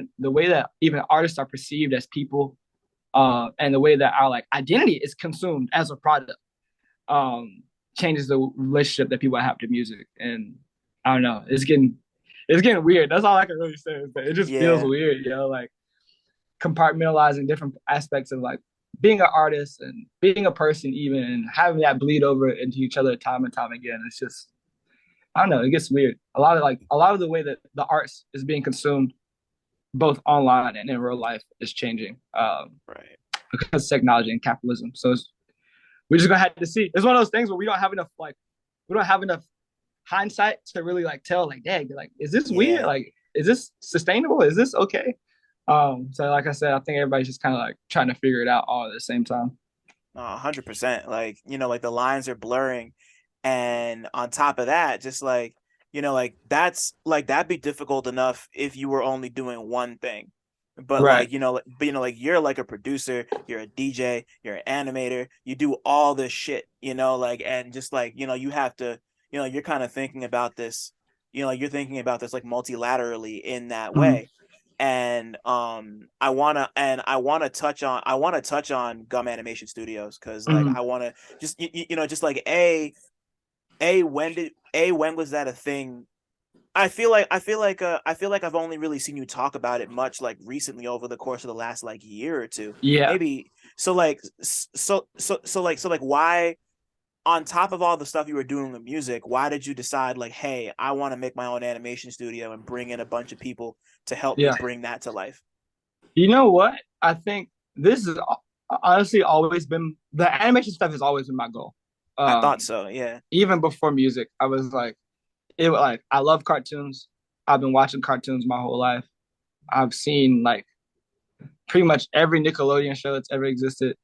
that even artists are perceived as people, and the way that our like identity is consumed as a product, um, changes the relationship that people have to music. And I don't know, it's getting weird. That's all I can really say. Is that it just feels Yeah. weird, you know, like compartmentalizing different aspects of like being an artist and being a person, even and having that bleed over into each other time and time again. It's just I don't know. It gets weird. A lot of the way that the arts is being consumed, both online and in real life, is changing Right. because of technology and capitalism. So we're just gonna have to see. It's one of those things where we don't have enough hindsight to really like tell like, dang, like, is this weird? Yeah. Like, is this sustainable? Is this okay? So like I said, I think everybody's just kind of like trying to figure it out all at the same time. 100%. Like, like the lines are blurring. And on top of that, just like, like that'd be difficult enough if you were only doing one thing. But Right. like, like you're like a producer, you're a DJ, you're an animator, you do all this shit, like, and just like, you have to, you're kind of thinking about this, like you're thinking about this like multilaterally in that Mm-hmm. way. And I want to touch on Gum Animation Studios because like Mm-hmm. I want to just just like a when was that a thing? I feel like I've only really seen you talk about it much like recently over the course of the last like year or two, Yeah. maybe. So like so like why, on top of all the stuff you were doing with music, why did you decide like, hey, I want to make my own animation studio and bring in a bunch of people to help me Yeah. bring that to life? You know what? I think this is honestly always been the animation stuff has always been my goal. I thought Um, so. Yeah. Even before music, I was like, I love cartoons. I've been watching cartoons my whole life. I've seen like pretty much every Nickelodeon show that's ever existed.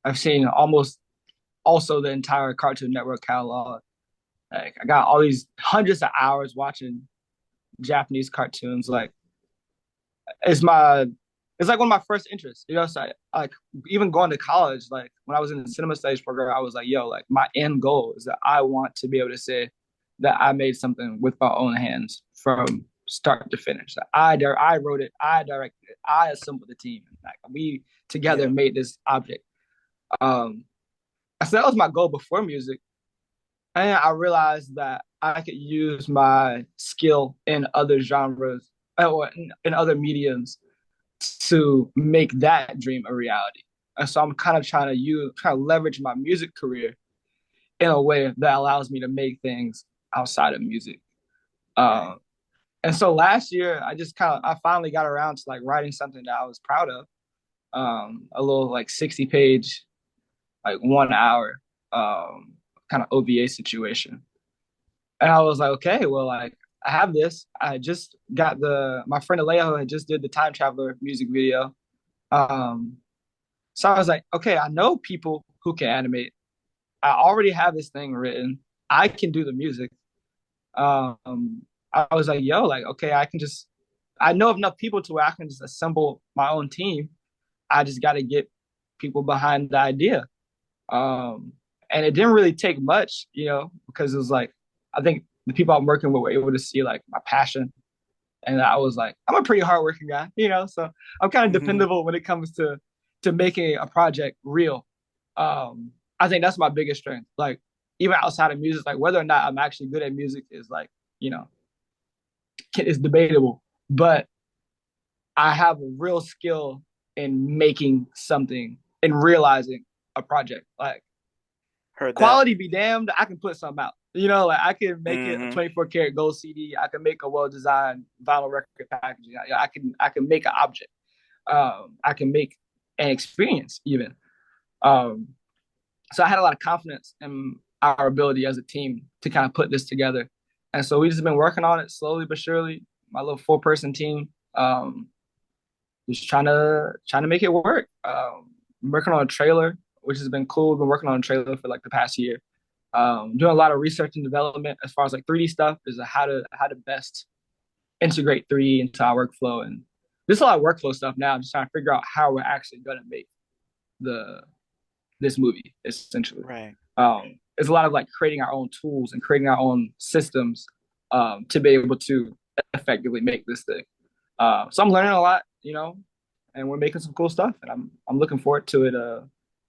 I've seen almost also the entire Cartoon Network catalog. Like I got all these hundreds of hours watching Japanese cartoons. Like it's my it's like one of my first interests. You know, so like even going to college, like when I was in the cinema studies program, I was like, yo, like my end goal is that I want to be able to say that I made something with my own hands from start to finish. That I wrote it, I directed it, I assembled the team. Like we together Yeah. made this object. Um, so that was my goal before music. And I realized that I could use my skill in other genres or in other mediums to make that dream a reality. And so I'm kind of trying to leverage my music career in a way that allows me to make things outside of music. Right. Um, and so last year, I finally got around to like writing something that I was proud of. A little like 60 page, like 1 hour kind of OVA situation. And I was like, okay, well, like I have this. I just got my friend Alejo had just did the Time Traveler music video. Um, so I was like, okay, I know people who can animate. I already have this thing written. I can do the music. Um, I was like, yo, like, okay, I know enough people to where I can just assemble my own team. I just got to get people behind the idea. Um, and it didn't really take much, because it was like, I think the people I'm working with were able to see like my passion. And I was like, I'm a pretty hardworking guy, so I'm kind of dependable when it comes to making a project real. I think that's my biggest strength. Like even outside of music, like whether or not I'm actually good at music is like, you know, is debatable. But I have a real skill in making something and realizing a project. Like Heard that. quality be damned, I can put something out. Like I can make it a Mm-hmm. 24 karat gold CD. I can make a well designed vinyl record packaging. I can make an object. I can make an experience even. Um, so I had a lot of confidence in our ability as a team to kind of put this together. And so we just been working on it slowly but surely. My little 4-person team, just trying to make it work. I'm working on a trailer, which has been cool. We've been working on a trailer for like the past year. Doing a lot of research and development as far as like 3D stuff is how to best integrate 3D into our workflow, and there's a lot of workflow stuff now. I'm just trying to figure out how we're actually gonna make the this movie essentially. Right. It's a lot of like creating our own tools and creating our own systems to be able to effectively make this thing. So I'm learning a lot, and we're making some cool stuff, and I'm looking forward to it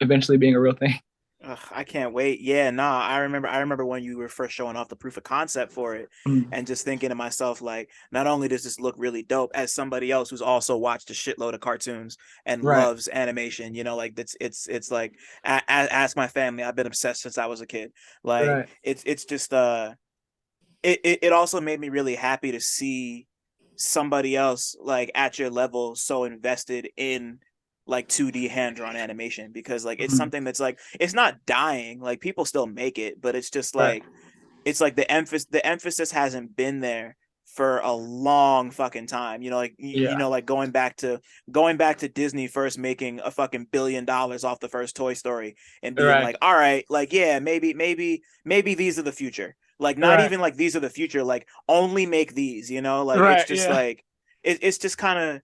eventually being a real thing. Ugh, I can't wait. Yeah, nah, I remember when you were first showing off the proof of concept for it Mm. and just thinking to myself, like, not only does this look really dope, as somebody else who's also watched a shitload of cartoons and Right, loves animation, like it's like ask my family. I've been obsessed since I was a kid. Like right, it's just it also made me really happy to see somebody else like at your level so invested in like 2D hand drawn animation, because like it's mm. something that's like it's not dying, like people still make it, but it's just Right. like it's like the emphasis hasn't been there for a long fucking time, like Yeah, like going back to Disney first making a fucking $1 billion off the first Toy Story and being right, like, all right, like yeah, maybe these are the future, like not right, even like these are the future, like only make these, like it's right. just Yeah, like it's just kind of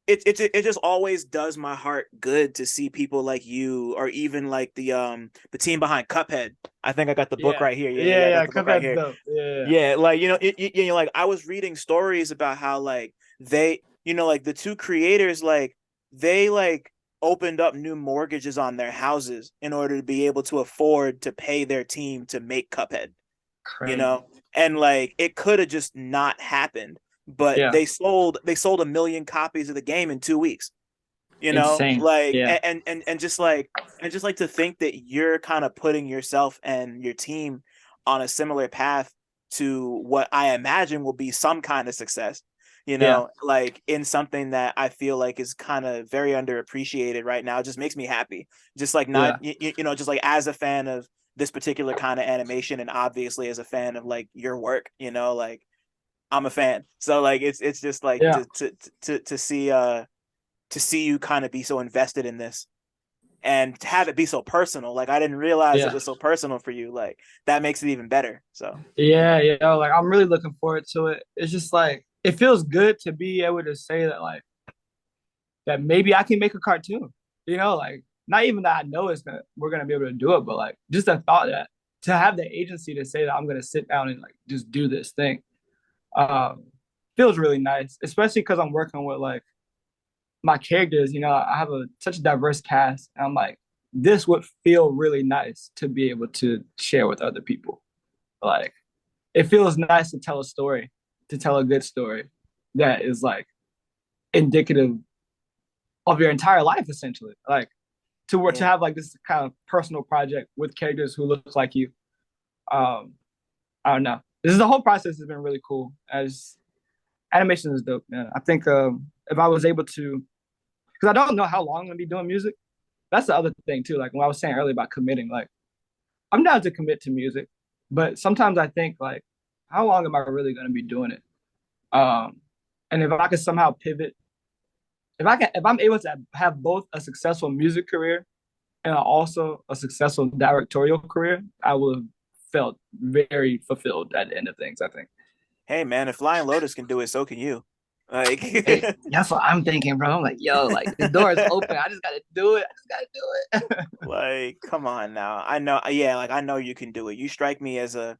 it just always does my heart good to see people like you, or even like the team behind Cuphead. I think I got the book yeah, right here. Yeah, yeah, yeah, yeah, I got yeah. the book right Cuphead's here. dope. Yeah, Yeah, like like I was reading stories about how like they, like the two creators, like they like opened up new mortgages on their houses in order to be able to afford to pay their team to make Cuphead, you know? crazy. And like it could have just not happened, but Yeah, they sold 1 million copies of the game in 2 weeks, insane. like Yeah, and just like to think that you're kind of putting yourself and your team on a similar path to what I imagine will be some kind of success, yeah, like in something that I feel like is kind of very underappreciated right now. It just makes me happy. Just like not yeah, just like as a fan of this particular kind of animation, and obviously as a fan of like your work, like I'm a fan. So like it's just like yeah, to see you kind of be so invested in this and have it be so personal. Like I didn't realize it yeah, was so personal for you. Like that makes it even better. So yeah, yeah. Like I'm really looking forward to it. It's just like it feels good to be able to say that, like that maybe I can make a cartoon. Like not even that I know we're gonna be able to do it, but like just the thought that to have the agency to say that I'm gonna sit down and like just do this thing um feels really nice, especially because I'm working with like my characters. I have such a diverse cast, and I'm like, this would feel really nice to be able to share with other people. Like, it feels nice to tell a story, to tell a good story that is like indicative of your entire life, essentially. Like, to yeah, have like this kind of personal project with characters who look like you. Um, I don't know. This is the whole process has been really cool. As animation is dope, man. I think if I was able to, because I don't know how long I'm gonna be doing music. That's the other thing too. Like when I was saying earlier about committing, like I'm down to commit to music, but sometimes I think like, how long am I really going to be doing it? Um, and if I could somehow pivot, if I'm able to have both a successful music career and also a successful directorial career, I will have felt very fulfilled at the end of things, I think. Hey man, if Flying Lotus can do it, so can you. Like Hey, that's what I'm thinking, bro. I'm like, yo, like the door is open. I just gotta do it. I just gotta do it. like come on now. I know yeah, like I know you can do it. You strike me as a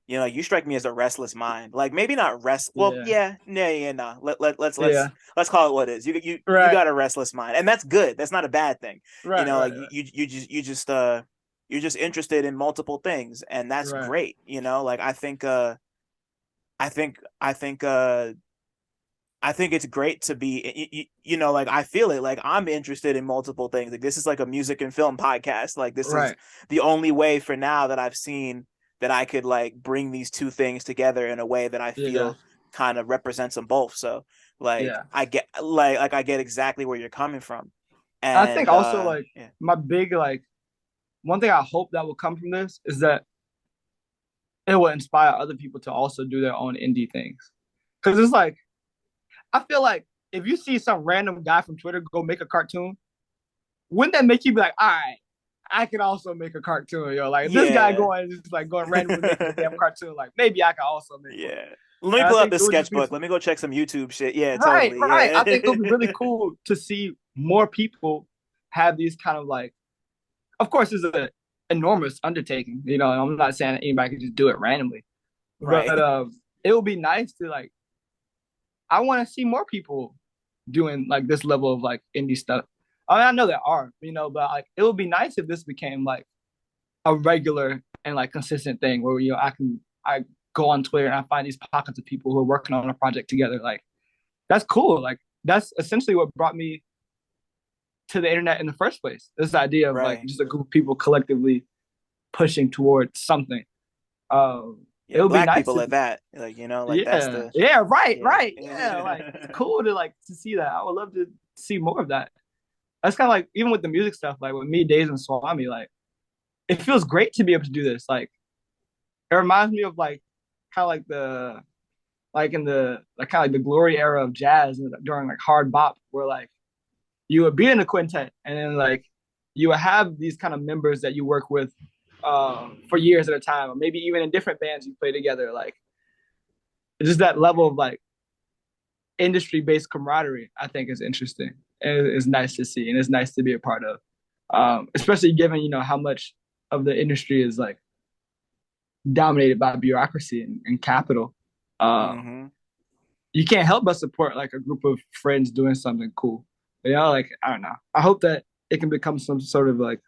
you strike me as a restless mind. Like maybe not rest. Well, Yeah, yeah, yeah. No. yeah, Let's call it what it is. You right, got a restless mind, and that's good. That's not a bad thing. right, right, Like you're just interested in multiple things, and that's right, great. Like I think I think I think it's great to be, like I feel it. Like I'm interested in multiple things. Like this is like a music and film podcast. Like this is right. the only way for now that I've seen that I could like bring these two things together in a way that I Yeah, feel kind of represents them both. So like yeah. I get exactly where you're coming from. I think And also like yeah. my big like one thing I hope that will come from this is that it will inspire other people to also do their own indie things. Because it's like I feel like if you see some random guy from Twitter go make a cartoon, wouldn't that make you be like, all right, I can also make a cartoon, yo? Like this guy Yeah. going just like going randomly making a damn cartoon, like maybe I can also make one. Yeah. Let me And I pull up think the it would just be sketchbook. Let me go check some YouTube shit. Yeah, right, totally. right. I Yeah. think it would be really cool to see more people have these kind of like. Of course, it's an enormous undertaking. I'm not saying that anybody can just do it randomly, but right. it would be nice to like. I want to see more people doing like this level of like indie stuff. I know there are, but like it would be nice if this became like a regular and like consistent thing where I go on Twitter and I find these pockets of people who are working on a project together. Like that's cool. Like that's essentially what brought me to the internet in the first place. This idea of like Right. just a group of people collectively pushing towards something. It Yeah, would be black nice people to, at that. Like, like that's yeah, the yeah, right, yeah. right, yeah. Like it's cool to like to see that. I would love to see more of that. That's kind of like even with the music stuff, like with me, Days and Swami, like it feels great to be able to do this. Like it reminds me of like kind of like the like in the like kind of like the glory era of jazz during like hard bop, where like you would be in a quintet and then like you would have these kind of members that you work with for years at a time, or maybe even in different bands you play together. Like it's just that level of like industry based camaraderie, I think is interesting and it's nice to see and it's nice to be a part of. Especially given how much of the industry is like dominated by bureaucracy and capital. Um, Mm-hmm. you can't help but support like a group of friends doing something cool. Like I don't know. I hope that it can become some sort of like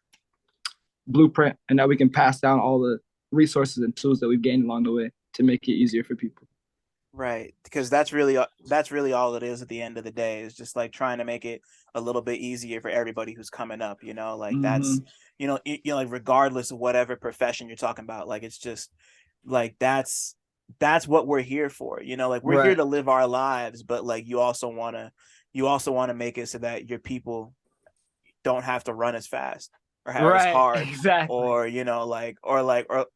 blueprint and that we can pass down all the resources and tools that we've gained along the way to make it easier for people. Right, because that's really all it is at the end of the day is just like trying to make it a little bit easier for everybody who's coming up, like that's Mm-hmm. like regardless of whatever profession you're talking about, like it's just like that's what we're here for, like we're here Right. to live our lives, but like you also want to make it so that your people don't have to run as fast or as Right. hard Exactly. or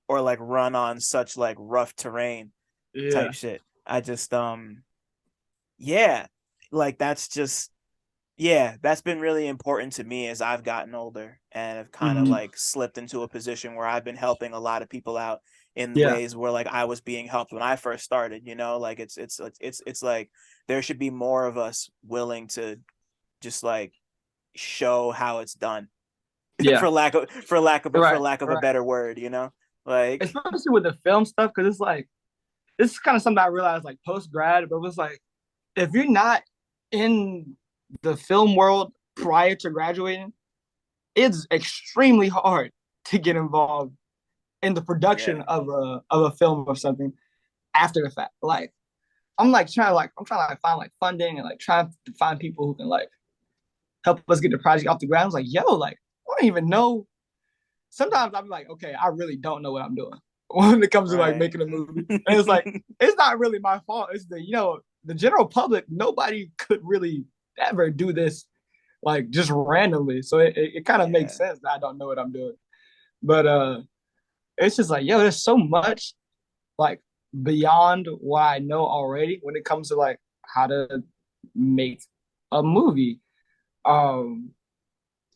or like run on such like rough terrain type Yeah. shit. I just yeah, like that's just yeah, that's been really important to me as I've gotten older and have kind of Mm-hmm. like slipped into a position where I've been helping a lot of people out in Yeah. ways where like I was being helped when I first started, like it's like there should be more of us willing to just like show how it's done Yeah. for Right. lack of a Right. better word, like Especially with the film stuff, because it's like this is kind of something I realized like post grad, but it was like if you're not in the film world prior to graduating, it's extremely hard to get involved in the production yeah, of a film or something after the fact. Like I'm trying to like find like funding and like trying to find people who can like help us get the project off the ground. I was like, yo, like I don't even know. Sometimes I'm like, okay, I really don't know what I'm doing when it comes to like right. making a movie. And it's like, it's not really my fault. It's the general public, nobody could really ever do this like just randomly. So it kind of makes Yeah. sense that I don't know what I'm doing. But it's just like, yo, there's so much like beyond what I know already when it comes to like how to make a movie. Um,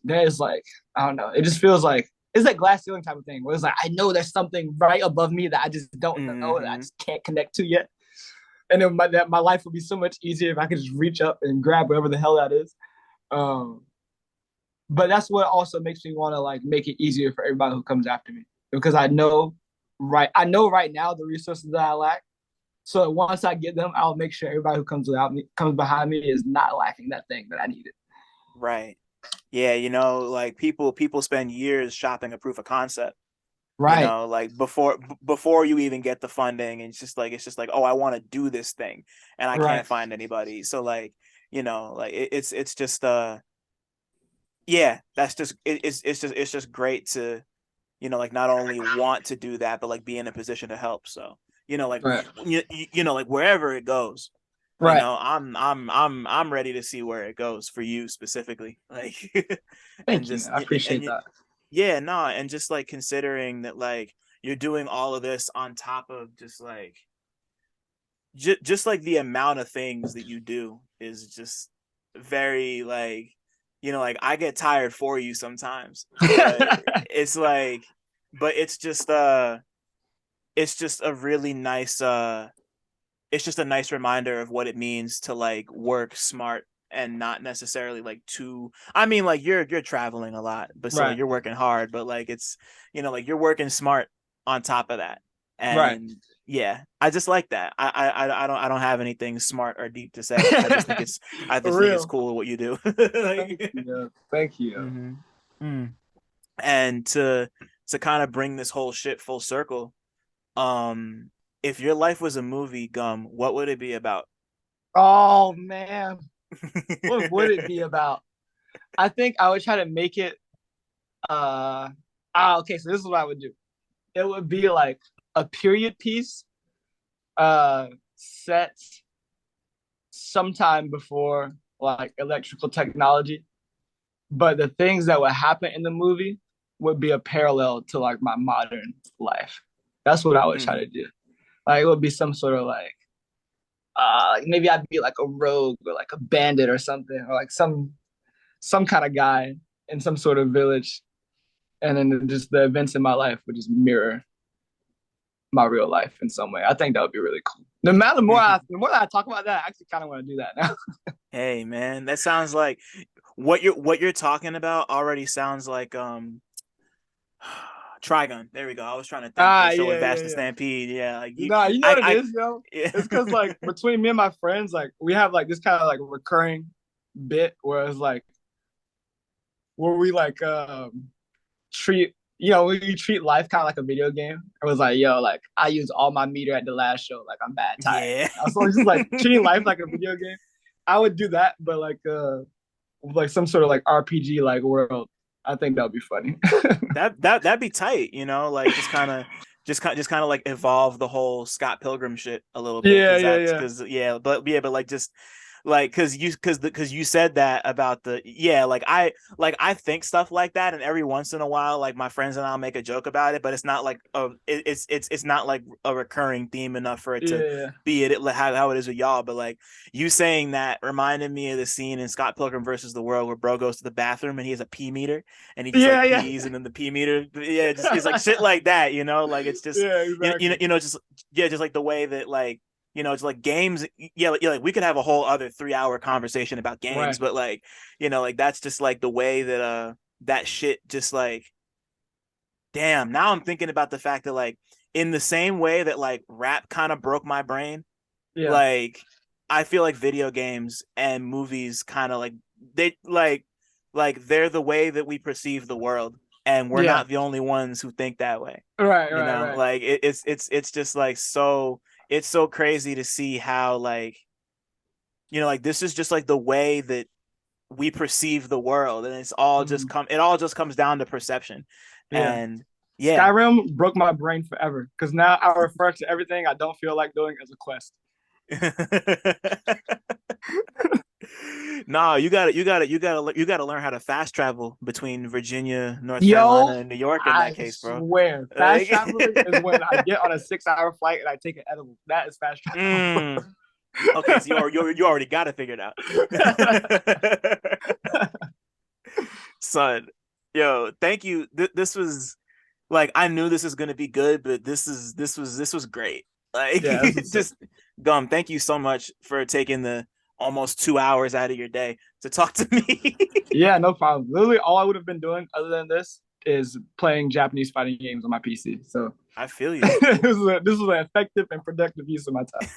there's like, I don't know, it just feels like it's like glass ceiling type of thing where it's like I know there's something right above me that I just don't know that I Hmm. just can't connect to yet. And then my life would be so much easier if I could just reach up and grab whatever the hell that is. Um, but that's what also makes me want to like make it easier for everybody who comes after me because I know right now the resources that I lack. So once I get them, I'll make sure everybody who comes behind me is not lacking that thing that I needed. Right. Yeah, like people spend years shopping a proof of concept, Right, like before you even get the funding, and it's just like, oh, I want to do this thing and I right, can't find anybody. So like, like it's just yeah, that's just it's just great to, like not only want to do that, but like be in a position to help. So, like right, like wherever it goes, right. I'm ready to see where it goes for you specifically. Like and Thank you. just I and appreciate that. yeah, no, and just like considering that like you're doing all of this on top of just like just like the amount of things that you do is just very like, like I get tired for you sometimes, but it's like but it's just a really nice it's just a nice reminder of what it means to like work smart and not necessarily like too, I mean, like you're traveling a lot, but so like Right, you're working hard, but like it's, like you're working smart on top of that. right. And yeah, I just like that. I don't have anything smart or deep to say. I For just think it's real. cool what you do. Thank Like, you. Thank you. mm-hmm. Mm. And to kind of bring this whole shit full circle, um, if your life was a movie, Gum, what would it be about? Oh man, what would it be about? I think I would try to make it. Uh, okay. So this is what I would do. It would be like a period piece, set sometime before like electrical technology, but the things that would happen in the movie would be a parallel to like my modern life. That's what I would try Mm, to do. Like it would be some sort of like maybe I'd be like a rogue or like a bandit or something, or like some kind of guy in some sort of village, and then just the events in my life would just mirror my real life in some way. I think that would be really cool. mm. The more that I talk about that, I actually kind of want to do that now. Hey man, that sounds like what you're talking about already sounds like Trigun. There we go. I was trying to think the show with Yeah, Vash yeah, the yeah. Stampede. Yeah, like you Nah, you know what it I is, yo? It's because yeah. like between me and my friends, like we have like this kind of like recurring bit where it's like where we like treat we treat life kind of like a video game. It was like, yo, like I used all my meter at the last show, like I'm bad tired. Yeah. So it's just like treating life like a video game. I would do that, but like some sort of like RPG like world. I think that would be funny. That'd be tight, like just kind of like evolve the whole Scott Pilgrim shit a little bit, Yeah, because yeah, that's yeah, because but like just like because you said that about the, yeah, like I think stuff like that, and every once in a while like my friends and I'll make a joke about it, but it's not like it's not like a recurring theme enough for it to yeah, be how it is with y'all. But like you saying that reminded me of the scene in Scott Pilgrim versus the World where bro goes to the bathroom and he has a pee meter and he just like yeah, yeah, pees, and then the pee meter, yeah, just it's like shit like that, like it's just, yeah, exactly. just, yeah, just like the way that like, it's like games, yeah, like we could have a whole other 3 hour conversation about games, Right. but like, like that's just like the way that that shit just like, damn, now I'm thinking about the fact that like in the same way that like rap kind of broke my brain, Yeah, like I feel like video games and movies kind of like they like they're the way that we perceive the world, and we're yeah. not the only ones who think that way. Right, right, right. Like it's just like so, it's so crazy to see how like, like this is just like the way that we perceive the world, and Mhm. it all just comes down to perception. Yeah. And yeah. Skyrim broke my brain forever because now I refer to everything I don't feel like doing as a quest. No, you gotta learn how to fast travel between Virginia, North Carolina, Yo, and New York in that I case, bro. swear, fast Like, traveling is when I get on a 6 hour flight and I take an edible. That is fast travel, bro. mm, okay, so you already got it figured out. Son, yo, thank you. This was like I knew this was gonna be good, but this was great. Like Yeah, that's what's up. just Gum, thank you so much for taking the almost 2 hours out of your day to talk to me. Yeah, no problem. Literally, all I would have been doing other than this is playing Japanese fighting games on my PC. So I feel you. this was an effective and productive use of my time.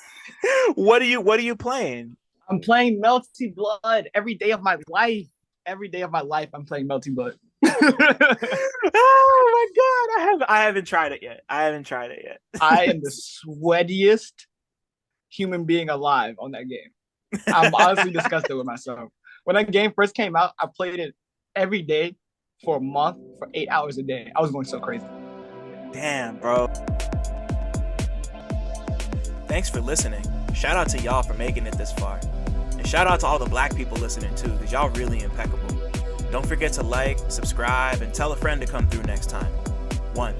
What are you playing? I'm playing Melty Blood every day of my life. Every day of my life, I'm playing Melty Blood. Oh my god, I haven't tried it yet. I haven't tried it yet. I am the sweatiest human being alive on that game. I'm honestly disgusted with myself. When that game first came out, I played it every day for a month for 8 hours a day. I was going so crazy. Damn, bro. Thanks for listening. Shout out to y'all for making it this far. And shout out to all the black people listening too, because y'all really impeccable. Don't forget to like, subscribe, and tell a friend to come through next time. 1.